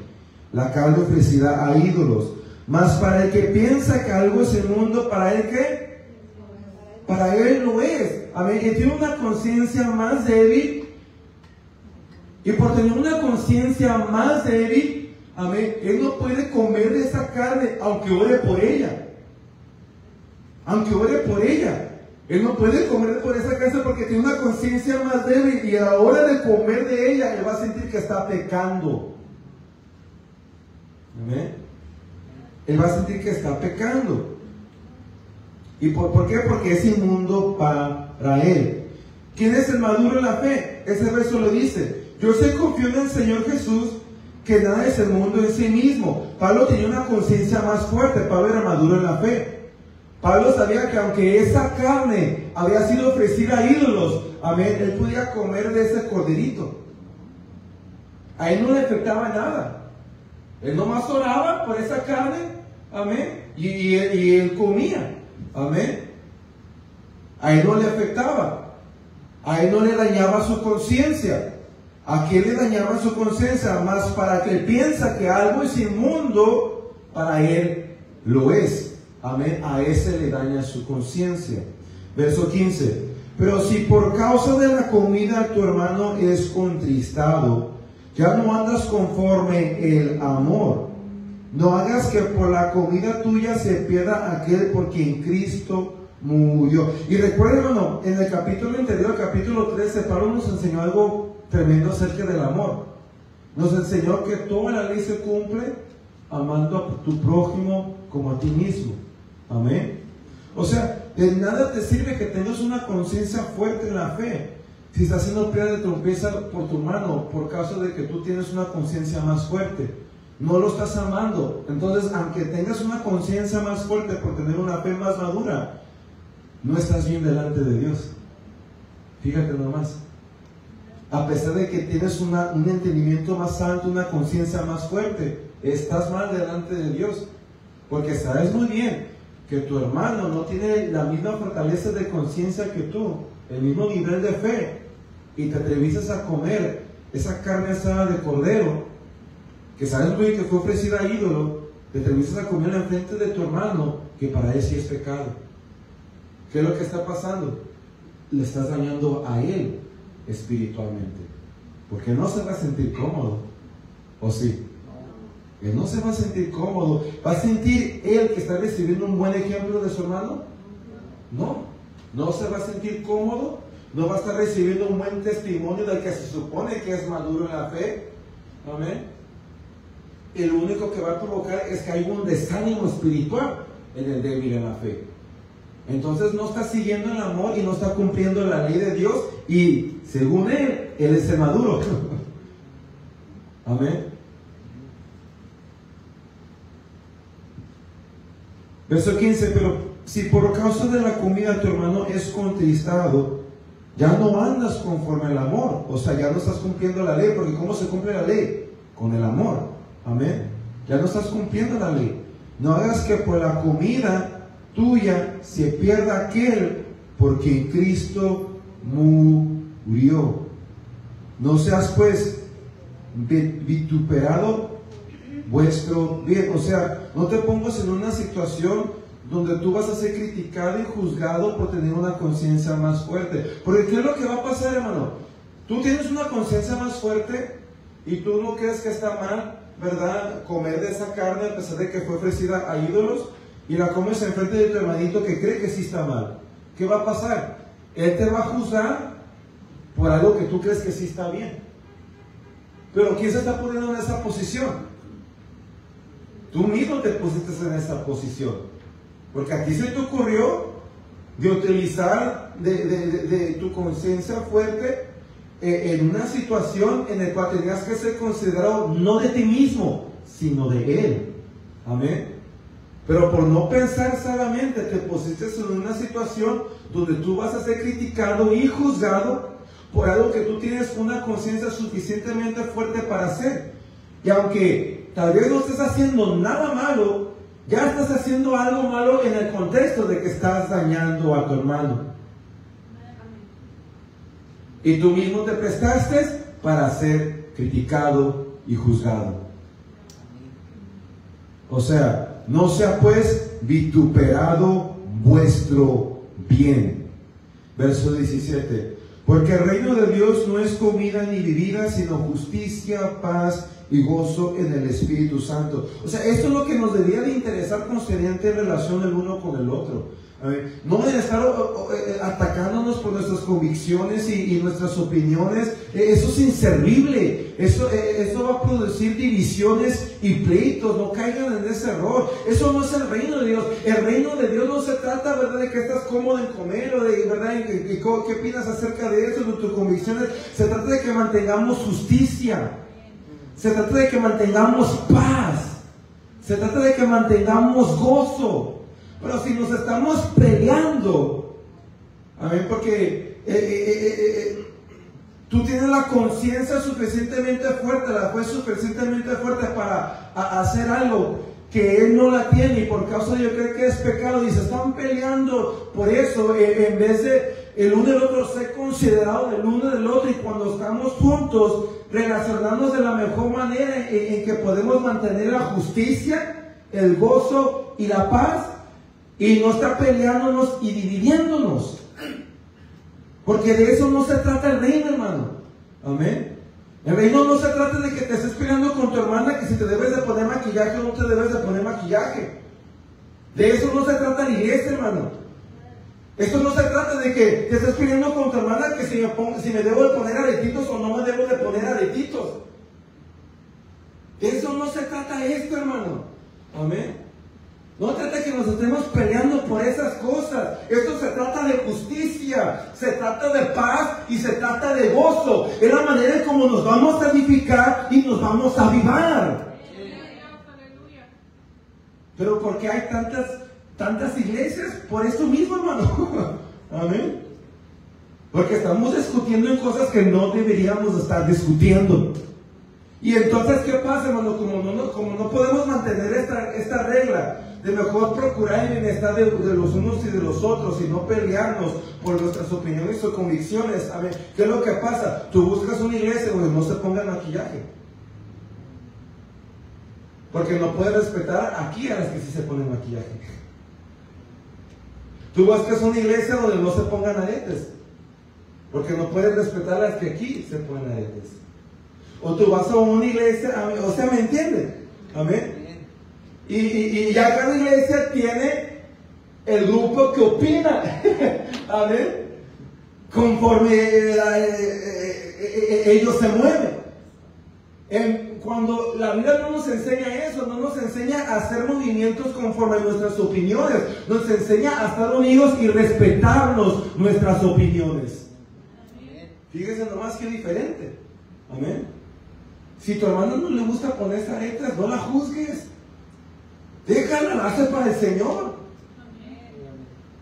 La carne ofrecida a ídolos. Mas para el que piensa que algo es inmundo, ¿para él qué? Para él lo es. Amén. Que tiene una conciencia más débil. Y por tener una conciencia más débil, amén, él no puede comer de esa carne, aunque ore por ella. Aunque ore por ella, él no puede comer por esa carne porque tiene una conciencia más débil, y a la hora de comer de ella, él va a sentir que está pecando. Amén. Él va a sentir que está pecando. ¿Y por qué? Porque es inmundo para él. ¿Quién es el maduro en la fe? Ese verso lo dice. Yo sé, confío en el Señor Jesús, que nada es el mundo en sí mismo. Pablo tenía una conciencia más fuerte. Pablo era maduro en la fe. Pablo sabía que aunque esa carne había sido ofrecida a ídolos, amén, él podía comer de ese corderito. A él no le afectaba nada. Él nomás oraba por esa carne, amén, y él comía, amén. A él no le afectaba. A él no le dañaba su conciencia. ¿A quién le dañaba su conciencia? Más para que él piensa que algo es inmundo, para él lo es. Amén. A ese le daña su conciencia. Verso 15. Pero si por causa de la comida tu hermano es contristado, ya no andas conforme el amor. No hagas que por la comida tuya se pierda aquel por quien Cristo murió. Y recuerden, hermano, en el capítulo anterior, capítulo 13, Pablo nos enseñó algo tremendo acerca del amor. Nos enseñó que toda la ley se cumple amando a tu prójimo como a ti mismo. Amén. O sea, de nada te sirve que tengas una conciencia fuerte en la fe si estás haciendo piedra de trompeza por tu hermano por causa de que tú tienes una conciencia más fuerte. No lo estás amando. Entonces, aunque tengas una conciencia más fuerte por tener una fe más madura, no estás bien delante de Dios. Fíjate nomás. A pesar de que tienes un entendimiento más alto, una conciencia más fuerte, estás mal delante de Dios. Porque sabes muy bien que tu hermano no tiene la misma fortaleza de conciencia que tú, el mismo nivel de fe, y te atreviste a comer esa carne asada de cordero, que sabes muy bien que fue ofrecida a ídolo, te atreviste a comer en frente de tu hermano, que para él sí es pecado. ¿Qué es lo que está pasando? Le estás dañando a él espiritualmente, porque no se va a sentir cómodo, ¿o sí? Él no se va a sentir cómodo. ¿Va a sentir él que está recibiendo un buen ejemplo de su hermano? No se va a sentir cómodo. No va a estar recibiendo un buen testimonio del que se supone que es maduro en la fe. Amén. Y lo único que va a provocar es que hay un desánimo espiritual en el débil en la fe. Entonces no está siguiendo el amor y no está cumpliendo la ley de Dios, y según él es el maduro. Amén. Verso 15. Pero si por causa de la comida tu hermano es contristado, ya no andas conforme al amor. O sea, ya no estás cumpliendo la ley, porque ¿cómo se cumple la ley? Con el amor. Amén. Ya no estás cumpliendo la ley. No hagas que por la comida tuya se pierda aquel por quien Cristo murió. No seas pues vituperado vuestro bien. O sea, no te pongas en una situación donde tú vas a ser criticado y juzgado por tener una conciencia más fuerte. Porque ¿qué es lo que va a pasar, hermano? Tú tienes una conciencia más fuerte y tú no crees que está mal, ¿verdad?, comer de esa carne a pesar de que fue ofrecida a ídolos, y la comes enfrente de tu hermanito que cree que sí está mal. ¿Qué va a pasar? Él te va a juzgar por algo que tú crees que sí está bien. Pero ¿quién se está poniendo en esa posición? Tú mismo te pusiste en esa posición, porque a ti se te ocurrió de utilizar de tu conciencia fuerte en una situación en la cual tenías que ser considerado no de ti mismo, sino de Él. Amén. Pero por no pensar sabiamente, te pusiste en una situación donde tú vas a ser criticado y juzgado por algo que tú tienes una conciencia suficientemente fuerte para hacer. Y aunque tal vez no estés haciendo nada malo, ya estás haciendo algo malo en el contexto de que estás dañando a tu hermano. Y tú mismo te prestaste para ser criticado y juzgado. O sea, no sea pues vituperado vuestro bien. Verso 17. Porque el reino de Dios no es comida ni bebida, sino justicia, paz y gozo en el Espíritu Santo. O sea, esto es lo que nos debería de interesar constantemente en relación el uno con el otro. No de estar atacándonos por nuestras convicciones y nuestras opiniones. Eso es inservible. Eso va a producir divisiones y pleitos. No caigan en ese error. Eso no es el reino de Dios. El reino de Dios no se trata, ¿verdad?, de que estás cómodo en comer o de, ¿verdad?, ¿qué opinas acerca de eso, de tus convicciones? Se trata de que mantengamos justicia. Se trata de que mantengamos paz. Se trata de que mantengamos gozo. Pero si nos estamos peleando, amén, porque tú tienes la conciencia suficientemente fuerte, la fe suficientemente fuerte para hacer algo que él no la tiene, y por causa de yo creo que es pecado, y se están peleando por eso, en vez de el uno y el otro ser considerado del uno y del otro, y cuando estamos juntos, relacionarnos de la mejor manera en que podemos mantener la justicia, el gozo y la paz, y no estar peleándonos y dividiéndonos, porque de eso no se trata el reino, hermano. Amén. El reino no se trata de que te estés peleando con tu hermana, que si te debes de poner maquillaje o no te debes de poner maquillaje. De eso no se trata la iglesia, hermano. Esto no se trata de que te estés peleando con tu hermana, que si me debo de poner aretitos o no me debo de poner aretitos. De eso no se trata esto, hermano. Amén. No trata que nos estemos peleando por esas cosas. Esto se trata de justicia, se trata de paz y se trata de gozo. Es la manera en cómo nos vamos a edificar y nos vamos a avivar. Pero ¿por qué hay tantas iglesias? Por eso mismo, hermano. Amén. Porque estamos discutiendo en cosas que no deberíamos estar discutiendo. Y entonces, ¿qué pasa, hermano? Como no podemos mantener esta regla de mejor procurar el bienestar de los unos y de los otros, y no pelearnos por nuestras opiniones o convicciones. A ver, ¿qué es lo que pasa? Tú buscas una iglesia donde no se ponga maquillaje, porque no puedes respetar aquí a las que sí se ponen maquillaje. Tú buscas una iglesia donde no se pongan aretes, porque no puedes respetar a las que aquí se ponen aretes. O tú vas a una iglesia, o sea, ¿me entienden? Amén. Y ya cada iglesia tiene el grupo que opina. Amén. Conforme ellos se mueven. Cuando la Biblia no nos enseña eso, no nos enseña a hacer movimientos conforme a nuestras opiniones, nos enseña a estar unidos y respetarnos nuestras opiniones. Fíjese nomás qué diferente. Amén. Si tu hermano no le gusta ponerse aretes, no la juzgues. Déjala, la hace para el Señor.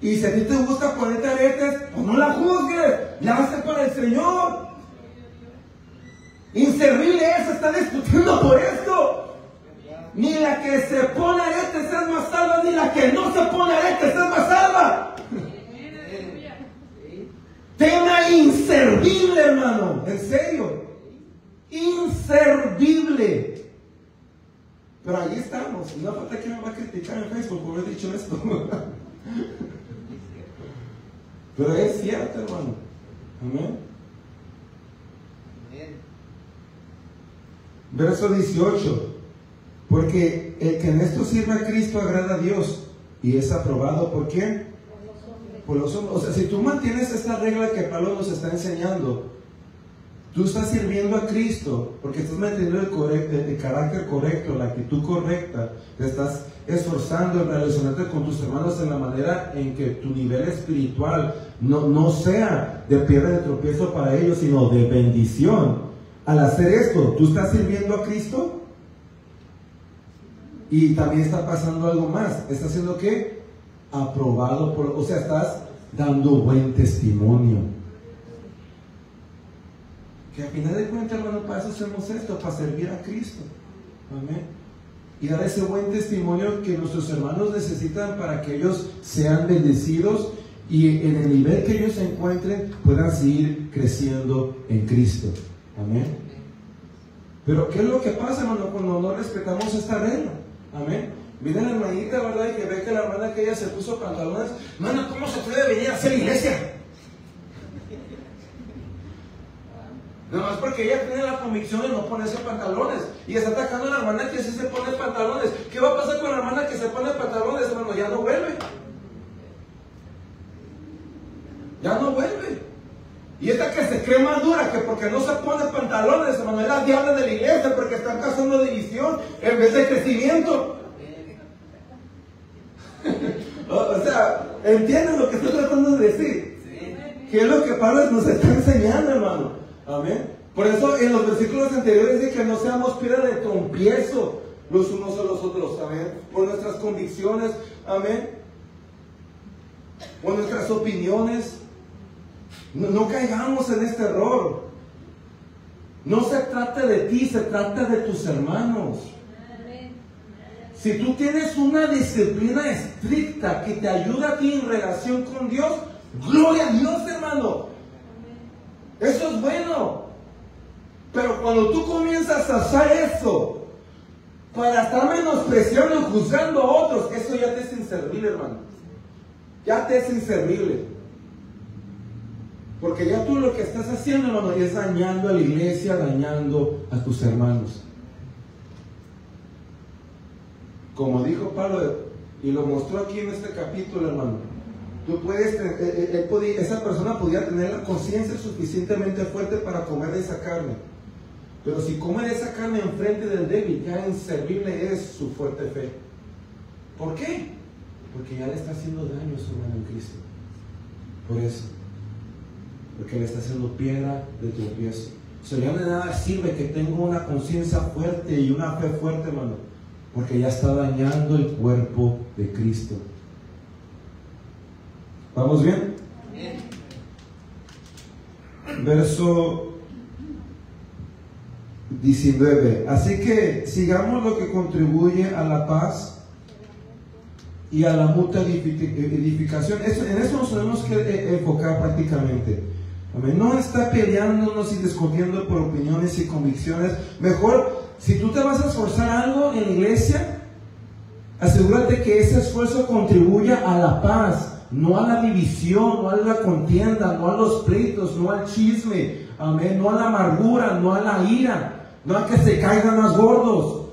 Y si a ti te gusta ponerte aretes, pues no la juzgues, la hace para el Señor. Inservible es, está discutiendo por esto. Ni la que se pone aretes es más salva, ni la que no se pone aretes es más salva. Tema inservible, hermano, en serio. Inservible. Pero ahí estamos. Y no falta que me va a criticar en Facebook por haber dicho esto. Pero es cierto, hermano. Amén. Verso 18. Porque el que en esto sirve a Cristo agrada a Dios, y es aprobado ¿por quién? Por los hombres. O sea, si tú mantienes esta regla que Pablo nos está enseñando, tú estás sirviendo a Cristo porque estás manteniendo el carácter correcto, la actitud correcta. Te estás esforzando en relacionarte con tus hermanos en la manera en que tu nivel espiritual no sea de piedra de tropiezo para ellos, sino de bendición. Al hacer esto, tú estás sirviendo a Cristo. Y también está pasando algo más. ¿Estás siendo qué? Aprobado por... O sea, estás dando buen testimonio. Que al final de cuentas, hermano, para eso hacemos esto, para servir a Cristo. Amén. y dar ese buen testimonio que nuestros hermanos necesitan para que ellos sean bendecidos y en el nivel que ellos se encuentren puedan seguir creciendo en Cristo. Amén. Pero ¿qué es lo que pasa, hermano, cuando no respetamos esta regla? Amén. Viene la hermanita, ¿verdad? Y que ve que la hermana que ella se puso pantalones. Hermano, ¿cómo se puede venir a hacer iglesia? No, es porque ella tiene la convicción de no ponerse pantalones y está atacando a la hermana que sí se pone pantalones. ¿Qué va a pasar con la hermana que se pone pantalones, hermano? Ya no vuelve. Ya no vuelve. Y esta que se cree más dura, que porque no se pone pantalones, hermano, es la diabla de la iglesia, porque están causando división en vez de crecimiento. O sea, ¿entienden lo que estoy tratando de decir? ¿Qué es lo que Pablo nos está enseñando, hermano? Amén. Por eso en los versículos anteriores dice que no seamos piedra de tropiezo los unos a los otros. Amén. Por nuestras convicciones. Amén. Por nuestras opiniones. No caigamos en este error. No se trata de ti, se trata de tus hermanos. Si tú tienes una disciplina estricta que te ayuda a ti en relación con Dios, gloria a Dios, hermano. Eso es bueno. Pero cuando tú comienzas a hacer eso para estar menospreciando y juzgando a otros, eso ya te es inservible, hermano. Ya te es inservible. Porque ya tú lo que estás haciendo, hermano, es dañando a la iglesia, dañando a tus hermanos. Como dijo Pablo, y lo mostró aquí en este capítulo, hermano, tú puedes, esa persona podía tener la conciencia suficientemente fuerte para comer de esa carne. Pero si come de esa carne enfrente del débil, ya inservible es su fuerte fe. ¿Por qué? Porque ya le está haciendo daño a su hermano en Cristo. Por eso. Porque le está haciendo piedra de tropiezo. O sea, ya de nada sirve que tenga una conciencia fuerte y una fe fuerte, hermano, porque ya está dañando el cuerpo de Cristo. ¿Vamos bien? Verso 19. Así que sigamos lo que contribuye a la paz y a la mutua edificación. En eso nos tenemos que enfocar prácticamente. Amén. No está peleándonos y discutiendo por opiniones y convicciones. Mejor, si tú te vas a esforzar algo en la iglesia, asegúrate que ese esfuerzo contribuya a la paz, no a la división, no a la contienda, no a los pleitos, no al chisme, amén, no a la amargura, no a la ira, no a que se caigan más gordos,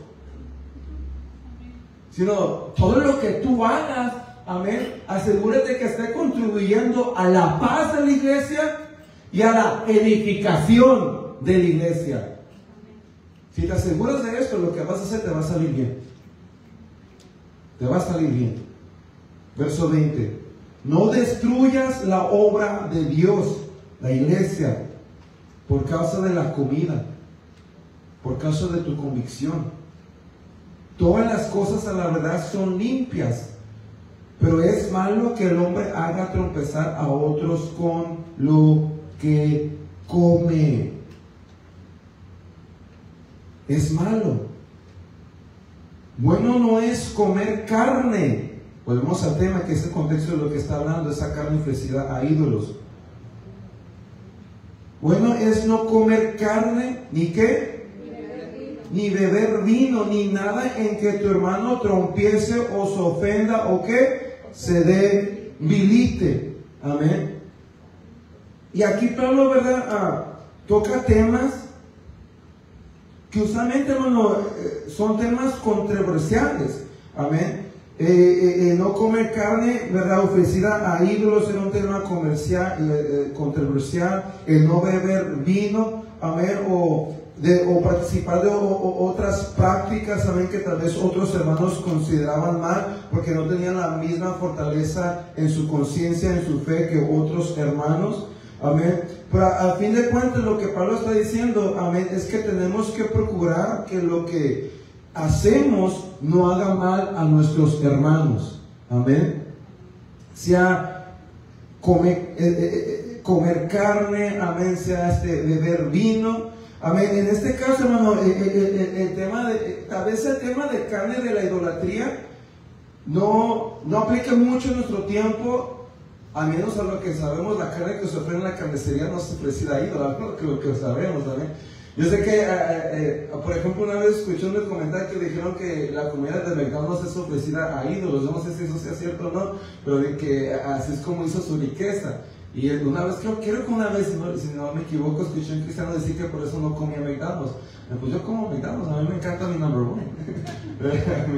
sino todo lo que tú hagas, amén, asegúrate que esté contribuyendo a la paz de la iglesia y a la edificación de la iglesia. Si te aseguras de esto, lo que vas a hacer te va a salir bien. Te va a salir bien. Verso 20. No destruyas la obra de Dios, la iglesia, por causa de la comida, por causa de tu convicción. Todas las cosas a la verdad son limpias, pero es malo que el hombre haga tropezar a otros con lo que come. Es malo. Bueno no es comer carne. Volvemos al tema, que es el contexto de lo que está hablando, esa carne ofrecida a ídolos. Bueno es no comer carne, ¿ni qué? Ni beber vino, ni nada en que tu hermano trompiece o se ofenda o que se debilite. Amén. Y aquí Pablo, ¿verdad? Toca temas que usualmente, hermano, son temas controversiales. Amén. No comer carne, ¿verdad?, ofrecida a ídolos era un tema controversial. El no beber vino, amén, o participar de otras prácticas, amén, que tal vez otros hermanos consideraban mal porque no tenían la misma fortaleza en su conciencia, en su fe que otros hermanos. Amén. Pero a fin de cuentas lo que Pablo está diciendo, amén, es que tenemos que procurar que lo que hacemos no haga mal a nuestros hermanos. Amén. Sea comer carne, amén, sea beber vino, Amén. En este caso, hermano, el tema de, tal vez el tema de carne de la idolatría no aplica mucho en nuestro tiempo, a menos a lo que sabemos. La carne que se ofrece en la carnicería no se ofrece a ídolos, lo que sabemos, ¿amén? Yo sé que, por ejemplo, una vez escuché un comentario que dijeron que la comida de McDonald's es ofrecida a ídolos. Yo no sé si eso sea cierto o no, pero de que así es como hizo su riqueza. Y una vez, creo que una vez, si no me equivoco, escuché a un cristiano decir que por eso no comía McDonald's. Pues yo como McDonald's, a mí me encanta mi number one.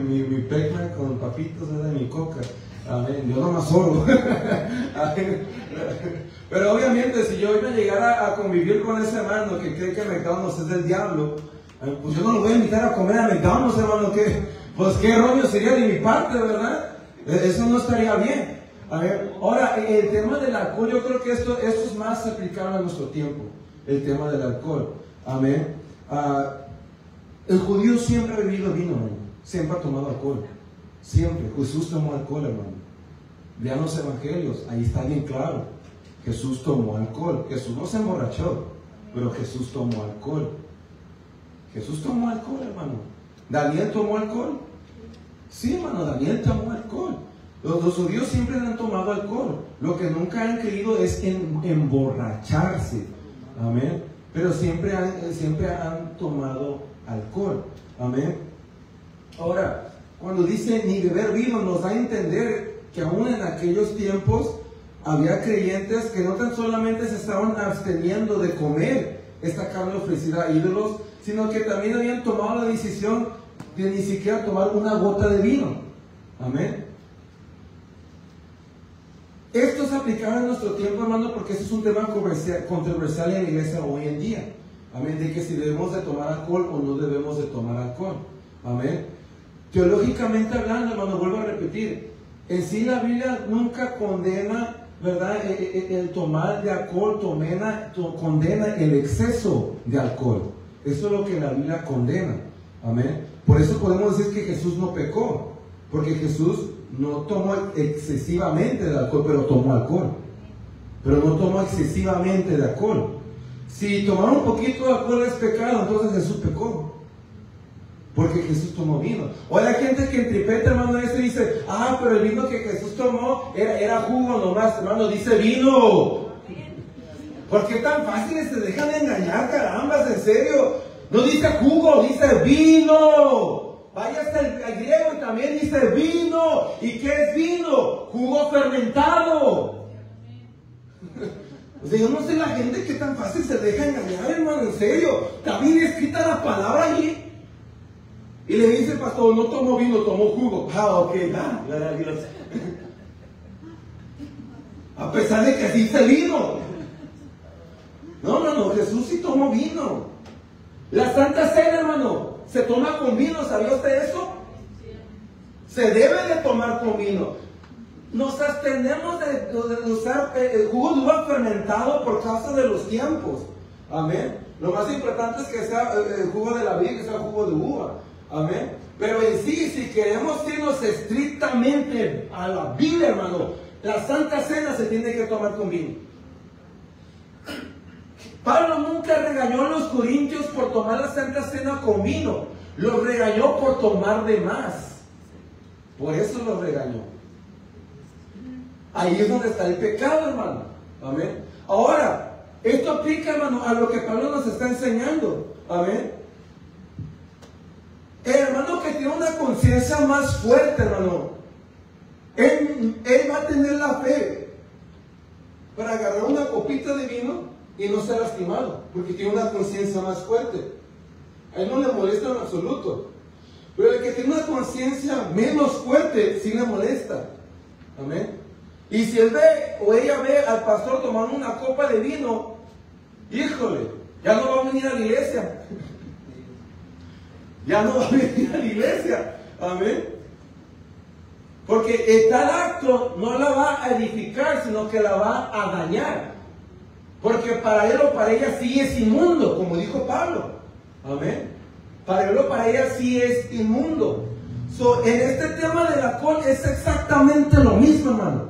mi Pac-Man con papitos, mi coca. Amén. Yo no más solo. Pero obviamente, si yo hoy me llegara a convivir con ese hermano que cree que McDonald's es del diablo, pues yo no lo voy a invitar a comer a McDonald's, hermano. Pues qué rollo sería de mi parte, ¿verdad? Eso no estaría bien. A ver, ahora, el tema del alcohol, yo creo que esto es más aplicable a nuestro tiempo. El tema del alcohol. Amén. El judío siempre ha bebido vino, hermano. Siempre ha tomado alcohol. Siempre. Jesús tomó alcohol, hermano. Vean los evangelios, ahí está bien claro. Jesús tomó alcohol. Jesús no se emborrachó, pero Jesús tomó alcohol. Jesús tomó alcohol, hermano. ¿Daniel tomó alcohol? Sí, hermano, Daniel tomó alcohol. Los judíos siempre han tomado alcohol. Lo que nunca han querido es emborracharse. Amén. Pero siempre han tomado alcohol. Amén. Ahora, cuando dice ni beber vino, nos da a entender que aún en aquellos tiempos había creyentes que no tan solamente se estaban absteniendo de comer esta carne ofrecida a ídolos, sino que también habían tomado la decisión de ni siquiera tomar una gota de vino. Amén. Esto es aplicable en nuestro tiempo, hermano, porque este es un tema controversial en la iglesia hoy en día. Amén. De que si debemos de tomar alcohol o no debemos de tomar alcohol. Amén. Teológicamente hablando, hermano, vuelvo a repetir, en sí la Biblia nunca condena, ¿verdad?, el tomar de alcohol, condena el exceso de alcohol. Eso es lo que la Biblia condena. Amén. Por eso podemos decir que Jesús no pecó, porque Jesús no tomó excesivamente de alcohol, pero tomó alcohol. Pero no tomó excesivamente de alcohol. Si tomar un poquito de alcohol es pecado, entonces Jesús pecó. Porque Jesús tomó vino. O hay gente que interpreta, hermano, eso y dice, pero el vino que Jesús tomó era jugo nomás, hermano, dice vino. ¿Por qué tan fáciles se dejan de engañar, carambas, en serio? No dice jugo, dice vino. Vaya hasta el griego y también dice vino. ¿Y qué es vino? Jugo fermentado. O sea, yo no sé la gente que tan fácil se deja engañar, hermano, en serio. Está bien escrita la palabra allí. Y le dice el pastor, no tomó vino, tomó jugo. Ok, gloria a Dios. A pesar de que dice vino. No, Jesús sí tomó vino. La Santa Cena, hermano, se toma con vino, ¿sabía usted eso? Se debe de tomar con vino. Nos abstenemos de usar el jugo de uva fermentado por causa de los tiempos. Amén. Lo más importante es que sea el jugo de la vid, que sea jugo de uva. Amén. Pero en sí, si queremos irnos estrictamente a la Biblia, hermano, la Santa Cena se tiene que tomar con vino. Pablo nunca regañó a los corintios por tomar la Santa Cena con vino. Los regañó por tomar de más. Por eso los regañó. Ahí es donde está el pecado, hermano. Amén. Ahora, esto aplica, hermano, a lo que Pablo nos está enseñando. Amén. El hermano que tiene una conciencia más fuerte, hermano, él va a tener la fe para agarrar una copita de vino y no ser lastimado, porque tiene una conciencia más fuerte. A él no le molesta en absoluto. Pero el que tiene una conciencia menos fuerte, sí le molesta. Amén. Y si él ve o ella ve al pastor tomando una copa de vino, híjole, ya no va a venir a la iglesia. Ya no va a venir a la iglesia. Amén. Porque tal acto no la va a edificar, sino que la va a dañar. Porque para él o para ella sí es inmundo, como dijo Pablo. Amén. Para él o para ella sí es inmundo. En este tema del alcohol es exactamente lo mismo, hermano.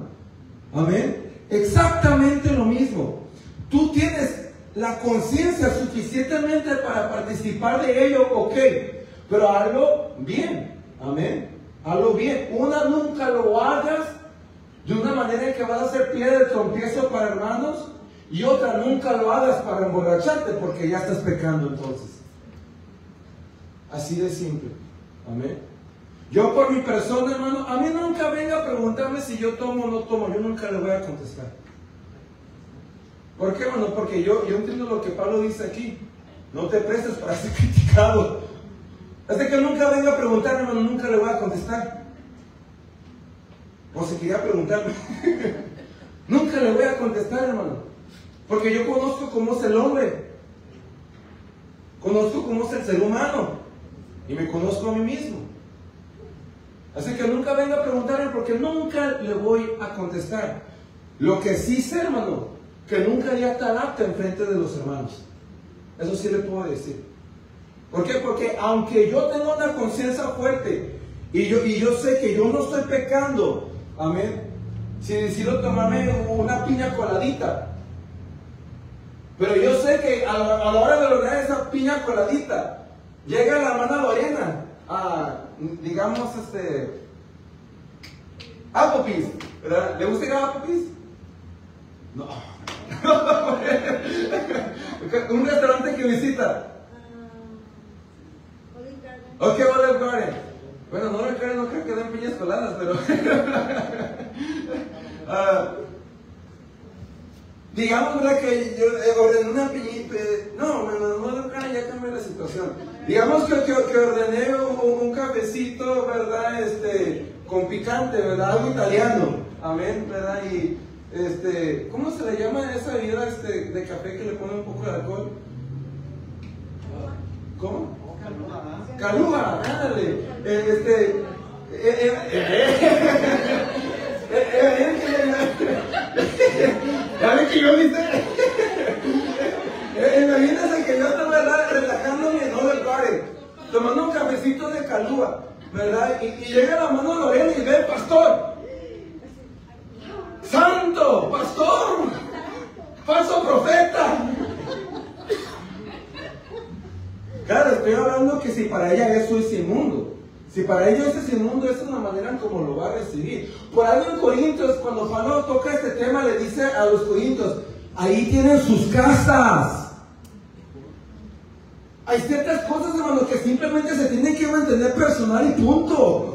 Amén. Exactamente lo mismo. Tú tienes la conciencia suficientemente para participar de ello, ok, pero hazlo bien, amén, hazlo bien. Una, nunca lo hagas de una manera en que vas a ser piedra de tropiezo para hermanos, y otra, nunca lo hagas para emborracharte, porque ya estás pecando entonces. Así de simple, amén. Yo por mi persona, hermano, a mí nunca venga a preguntarme si yo tomo o no tomo, yo nunca le voy a contestar. ¿Por qué, hermano? Porque yo entiendo lo que Pablo dice aquí. No te prestes para ser criticado. Así que nunca venga a preguntarme, hermano, nunca le voy a contestar. O si quería preguntarme. Nunca le voy a contestar, hermano. Porque yo conozco cómo es el hombre. Conozco cómo es el ser humano. Y me conozco a mí mismo. Así que nunca venga a preguntarme porque nunca le voy a contestar. Lo que sí sé, hermano, que nunca haría talata en frente de los hermanos. Eso sí le puedo decir. ¿Por qué? Porque aunque yo tenga una conciencia fuerte y yo sé que yo no estoy pecando, amén, si decido tomarme una piña coladita, pero yo sé que a la hora de lograr esa piña coladita, llega la hermana Lorena a, digamos, Applebee's, ¿verdad? ¿Le gusta ir a Applebee's? No. Un restaurante que visita. Ok, Olive Garden. Bueno, no Olive Garden no creo que den piñas coladas, pero digamos, ¿verdad? Que yo ordené una piñita. No, Olive Garden ya cambió la situación. Digamos que ordené un cafecito, ¿verdad? Con picante, ¿verdad? Algo italiano. Amén, ¿verdad? Y ¿cómo se le llama esa bebida de café que le pone un poco de alcohol? ¿Cómo? Calúa, ándale. ¿Ya ven que yo viste? Imagínense que yo estaba relajándome en Olive Garden, tomando un cafecito de calúa, ¿verdad? Y llega la mano Lorena y ve, pastor. ¡Santo! ¡Pastor! ¡Falso profeta! Claro, estoy hablando que si para ella eso es inmundo, si para ellos es inmundo, esa es la manera en cómo lo va a recibir. Por algo en Corintios, cuando Pablo toca este tema, le dice a los corintios, ahí tienen sus casas. Hay ciertas cosas, hermano, que simplemente se tienen que mantener personal y punto.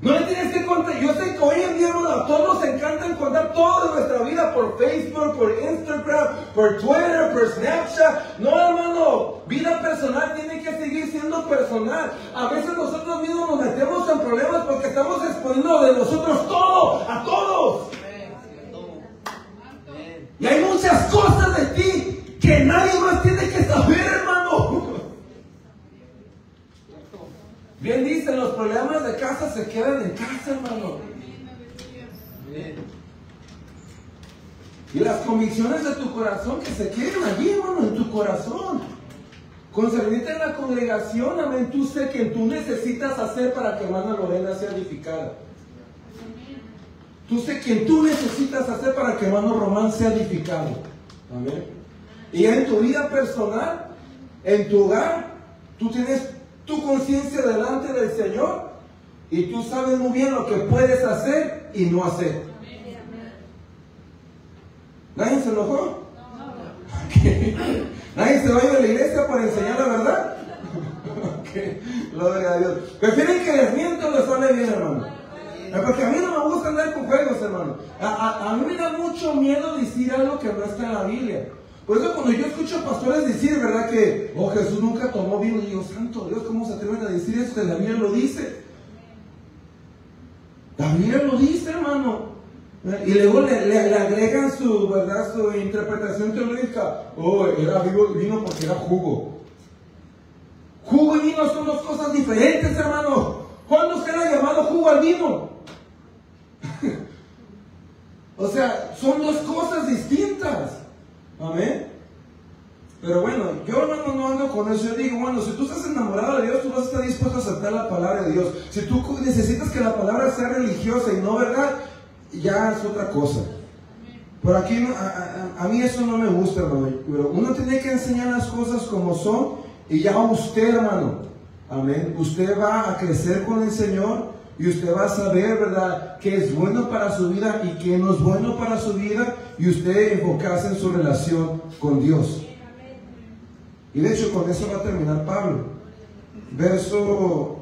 No le tienes que contar. Yo sé que hoy en día, hermano, a todos nos encanta contar toda nuestra vida por Facebook, por Instagram, por Twitter, por Snapchat. No, hermano, vida personal tiene que seguir siendo personal. A veces nosotros mismos nos metemos en problemas porque estamos exponiendo de nosotros todo, a todos. Y hay muchas cosas de ti que nadie más tiene que saber, hermano. Bien dicen, los problemas de casa se quedan en casa, hermano. Y las convicciones de tu corazón que se queden allí, hermano, en tu corazón. Concernirte en la congregación, amén. Tú sé que tú necesitas hacer para que hermana Lorena sea edificada. Tú sé que tú necesitas hacer para que hermano Román sea edificado. Amén. Y en tu vida personal, en tu hogar, tú tienes tu conciencia delante del Señor y tú sabes muy bien lo que puedes hacer y no hacer. ¿Nadie se enojó? Okay. ¿Nadie se va a ir a la iglesia para enseñar la verdad? Okay. Gloria a Dios. ¿Prefieren que les miento o les hable bien, hermano? Porque a mí no me gusta andar con juegos, hermano. A mí me da mucho miedo decir algo que no está en la Biblia. Por eso cuando yo escucho a pastores decir, ¿verdad? Que, oh, Jesús nunca tomó vino, y digo, santo Dios, ¿cómo se atreven a decir eso? Que la Biblia lo dice. La Biblia lo dice, hermano. Y luego le agregan su, ¿verdad? Su interpretación teológica. Oh, era vino porque era jugo. Jugo y vino son dos cosas diferentes, hermano. ¿Cuándo se le ha llamado jugo al vino? O sea, son dos cosas distintas. Amén. Pero bueno, yo hermano no ando con eso. Yo digo, bueno, si tú estás enamorado de Dios, tú vas a estar dispuesto a aceptar la palabra de Dios. Si tú necesitas que la palabra sea religiosa y no verdad, ya es otra cosa. Pero aquí a mí eso no me gusta, hermano. Pero uno tiene que enseñar las cosas como son. Y ya usted, hermano, amén, usted va a crecer con el Señor. Y usted va a saber, ¿verdad?, qué es bueno para su vida y qué no es bueno para su vida. Y usted enfocarse en su relación con Dios. Y de hecho con eso va a terminar Pablo. Verso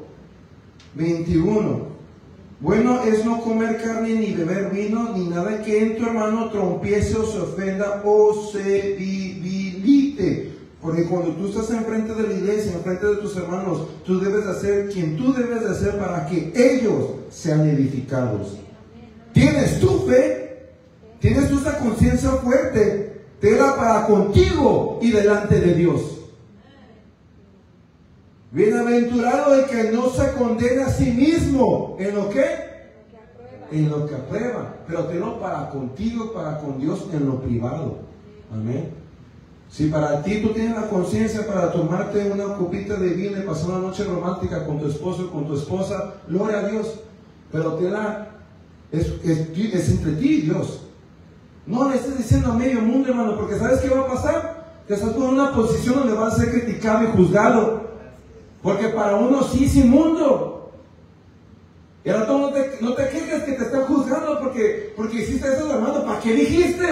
21. Bueno es no comer carne ni beber vino, ni nada que en tu hermano trompiece o se ofenda o se debilite. Porque cuando tú estás enfrente de la iglesia, enfrente de tus hermanos, tú debes de ser quien tú debes de ser para que ellos sean edificados. ¿Tienes tu fe? ¿Tienes tú esa conciencia fuerte? Tenla para contigo y delante de Dios. Bienaventurado el que no se condena a sí mismo. ¿En lo qué? En lo que aprueba. Pero tenlo para contigo, para con Dios en lo privado. Amén. Si para ti tú tienes la conciencia para tomarte una copita de vino y pasar una noche romántica con tu esposo o con tu esposa, gloria a Dios. Pero es entre ti y Dios. No le estés diciendo a medio mundo, hermano, porque ¿sabes qué va a pasar? Que estás en una posición donde vas a ser criticado y juzgado. Porque para uno sí es inmundo. Y ahora tú no te quejes que te están juzgando porque hiciste eso, hermano. ¿Para qué dijiste?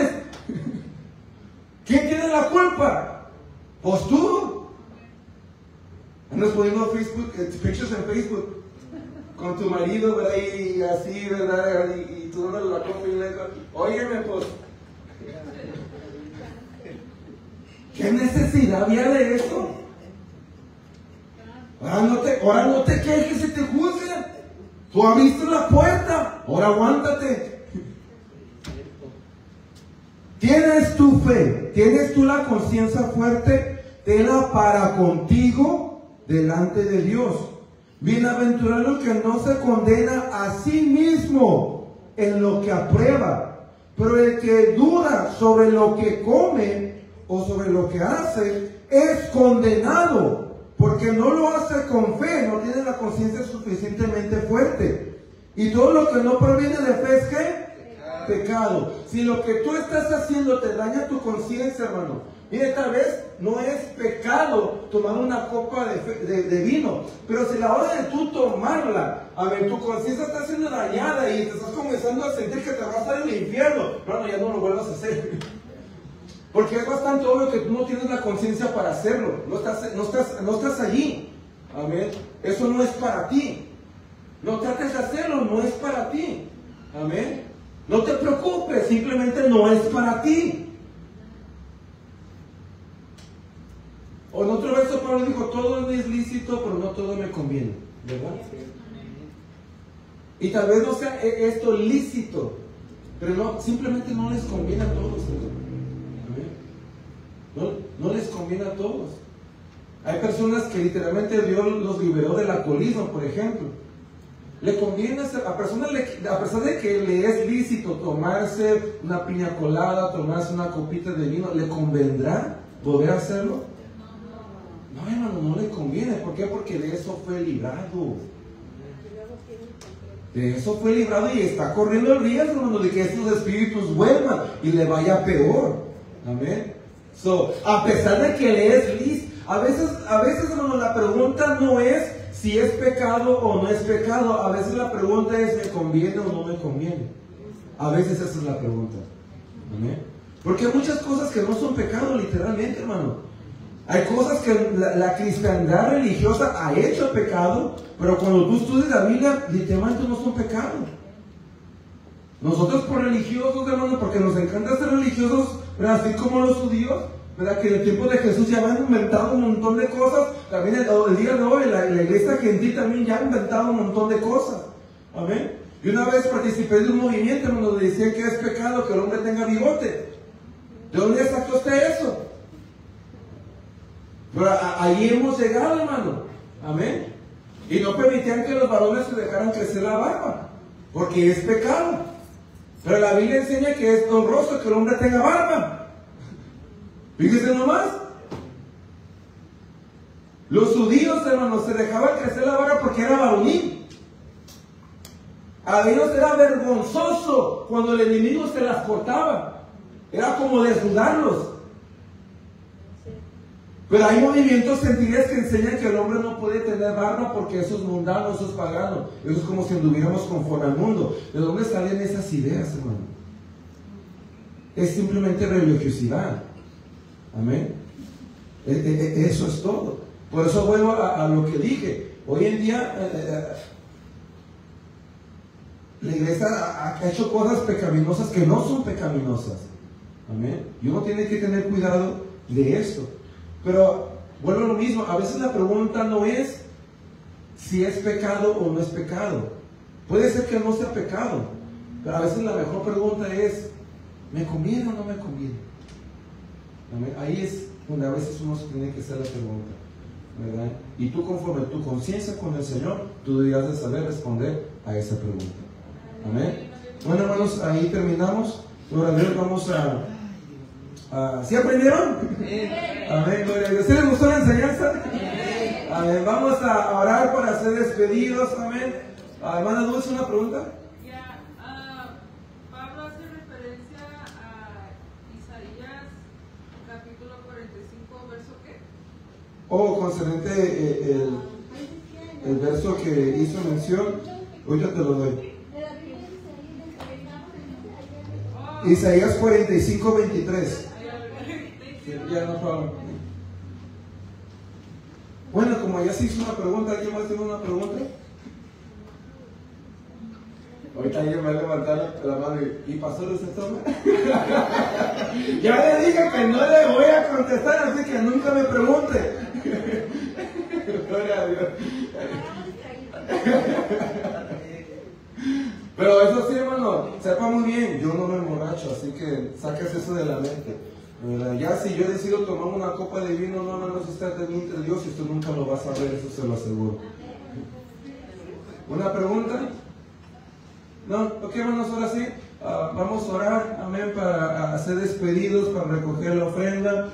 ¿Quién tiene la culpa? Pues tú. Andas poniendo Facebook, pictures en Facebook con tu marido, ¿verdad? Y así, ¿verdad? Y tú no la confías. Óyeme, pues. ¿Qué necesidad había de eso? Ahora no te quejes y te juzgan. Tú abriste la puerta. Ahora aguántate. ¿Tienes tu fe? ¿Tienes tú la conciencia fuerte? Tenla para contigo delante de Dios. Bienaventurado el que no se condena a sí mismo en lo que aprueba. Pero el que duda sobre lo que come o sobre lo que hace es condenado. Porque no lo hace con fe, no tiene la conciencia suficientemente fuerte. Y todo lo que no proviene de fe es ¿qué? Pecado. Si lo que tú estás haciendo te daña tu conciencia, hermano. Mire, tal vez no es pecado tomar una copa de vino. Pero si a la hora de tú tomarla, a ver, tu conciencia está siendo dañada y te estás comenzando a sentir que te vas a estar en el infierno. Hermano, ya no lo vuelvas a hacer. Porque es bastante obvio que tú no tienes la conciencia para hacerlo. No estás allí. Amén. Eso no es para ti. No trates de hacerlo, no es para ti. Amén. No te preocupes, simplemente no es para ti. O en otro verso Pablo dijo, todo es lícito, pero no todo me conviene. ¿Verdad? Y tal vez no sea esto lícito, pero no, simplemente no les conviene a todos. No les conviene a todos. Hay personas que literalmente Dios los liberó del alcoholismo, por ejemplo. Le conviene a personas, a pesar de que le es lícito tomarse una piña colada, tomarse una copita de vino, ¿le convendrá volver a hacerlo? No, hermano, no le conviene. ¿Por qué? Porque de eso fue librado. De eso fue librado y está corriendo el riesgo, hermano, de que estos espíritus vuelvan y le vaya peor. Amén. A pesar de que le es lícito, a veces, hermano, la pregunta no es si es pecado o no es pecado. A veces la pregunta es, ¿me conviene o no me conviene? A veces esa es la pregunta. ¿Amén? Porque hay muchas cosas que no son pecado, literalmente, hermano. Hay cosas que la cristiandad religiosa ha hecho pecado, pero cuando tú estudias la Biblia, literalmente no son pecado. Nosotros por religiosos, hermano, porque nos encanta ser religiosos, ¿verdad? Así como los judíos, ¿verdad? Que en el tiempo de Jesús ya han inventado un montón de cosas. También el día de hoy la iglesia gentil también ya ha inventado un montón de cosas. Amén. Y una vez participé de un movimiento, hermano, donde decían que es pecado que el hombre tenga bigote. ¿De dónde sacó usted eso? Pero ahí hemos llegado, hermano. Amén. Y no permitían que los varones se dejaran crecer la barba, porque es pecado. Pero la Biblia enseña que es honroso que el hombre tenga barba. Fíjese nomás. Los judíos, hermanos, se dejaban crecer la barba porque era varonil. A ellos era vergonzoso cuando el enemigo se las cortaba. Era como desnudarlos. Pero hay movimientos gentiles que enseñan que el hombre no puede tener barba porque eso es mundano, eso es pagano. Eso es como si anduviéramos conforme al mundo. ¿De dónde salen esas ideas, hermano? Es simplemente religiosidad. Amén. Eso es todo. Por eso vuelvo a lo que dije. Hoy en día la iglesia ha hecho cosas pecaminosas que no son pecaminosas. Amén. Y uno tiene que tener cuidado de esto. Pero vuelvo a lo mismo. A veces la pregunta no es si es pecado o no es pecado. Puede ser que no sea pecado, pero a veces la mejor pregunta es: ¿me conviene o no me conviene? Amén. Ahí es donde a veces uno tiene que hacer la pregunta, ¿verdad? Y tú, conforme tu conciencia con el Señor, tú deberías de saber responder a esa pregunta. Amén. Bueno, hermanos, ahí terminamos. Gloria a Dios. Vamos ¿sí aprendieron? Amén, gloria a Dios. ¿Sí les gustó la enseñanza? Amén. Vamos a orar para ser despedidos. Amén. Hermana Dulce, ¿una pregunta? Pablo hace referencia a Isaías capítulo 45, verso ¿qué? Concerniente el verso que hizo mención, hoy ya te lo doy. Isaías 45, 23. Ya no puedo. Bueno, como ya se hizo una pregunta, ¿alguien más tiene una pregunta? Ahorita alguien me va a levantar la mano y pasó ese toma. Ya le dije que no le voy a contestar, así que nunca me pregunte. Gloria a Dios. Pero eso sí, hermano, sepa muy bien, yo no me emborracho, así que saques eso de la mente. Ya si yo decido tomar una copa de vino, no, hermano, eso está de mí entre Dios y usted nunca lo va a saber, eso se lo aseguro. ¿Una pregunta? No, ok, hermanos, ahora sí, vamos a orar, amén, para ser despedidos, para recoger la ofrenda.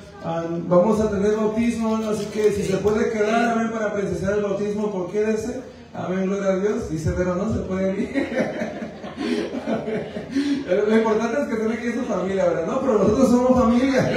Vamos a tener bautismo, así que si se puede quedar, amén, para presenciar el bautismo, ¿por qué quédese? Amén, gloria a Dios. Dice, pero no se pueden ir. Lo importante es que tiene que ir su familia, ¿verdad? No, pero nosotros somos familia.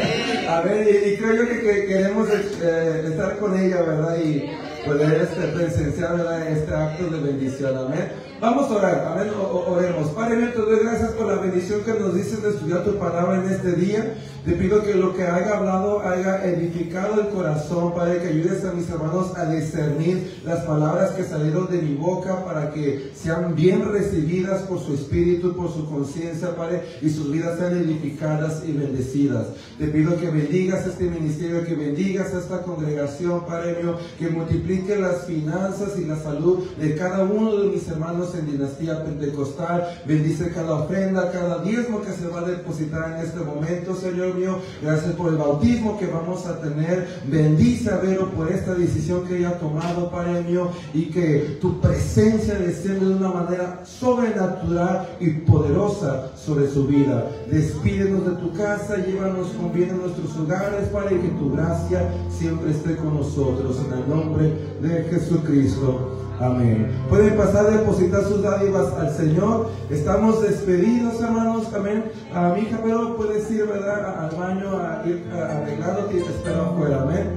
A ver, y creo yo que queremos estar con ella, ¿verdad? Y poder presenciar, ¿verdad?, este acto de bendición. Amén. Vamos a orar, amén, oremos. Padre mío, te doy gracias por la bendición que nos dices de estudiar tu palabra en este día. Te pido que lo que haya hablado haya edificado el corazón, Padre, que ayudes a mis hermanos a discernir las palabras que salieron de mi boca para que sean bien recibidas por su espíritu, por su conciencia, Padre, y sus vidas sean edificadas y bendecidas. Te pido que bendigas este ministerio, que bendigas esta congregación, Padre mío, que multiplique las finanzas y la salud de cada uno de mis hermanos en Dinastía Pentecostal. Bendice cada ofrenda, cada diezmo que se va a depositar en este momento, Señor mío. Gracias por el bautismo que vamos a tener. Bendice a Vero por esta decisión que ella ha tomado, Padre mío, y que tu presencia descienda de una manera sobrenatural y poderosa sobre su vida. Despídenos de tu casa, llévanos con bien a nuestros hogares, Padre, y que tu gracia siempre esté con nosotros, en el nombre de Jesucristo. Amén. Pueden pasar a depositar sus dádivas al Señor. Estamos despedidos, hermanos. Amén. Mi hija, pero puedes ir, ¿verdad?, al baño a ir arreglándote y te espero afuera. Amén.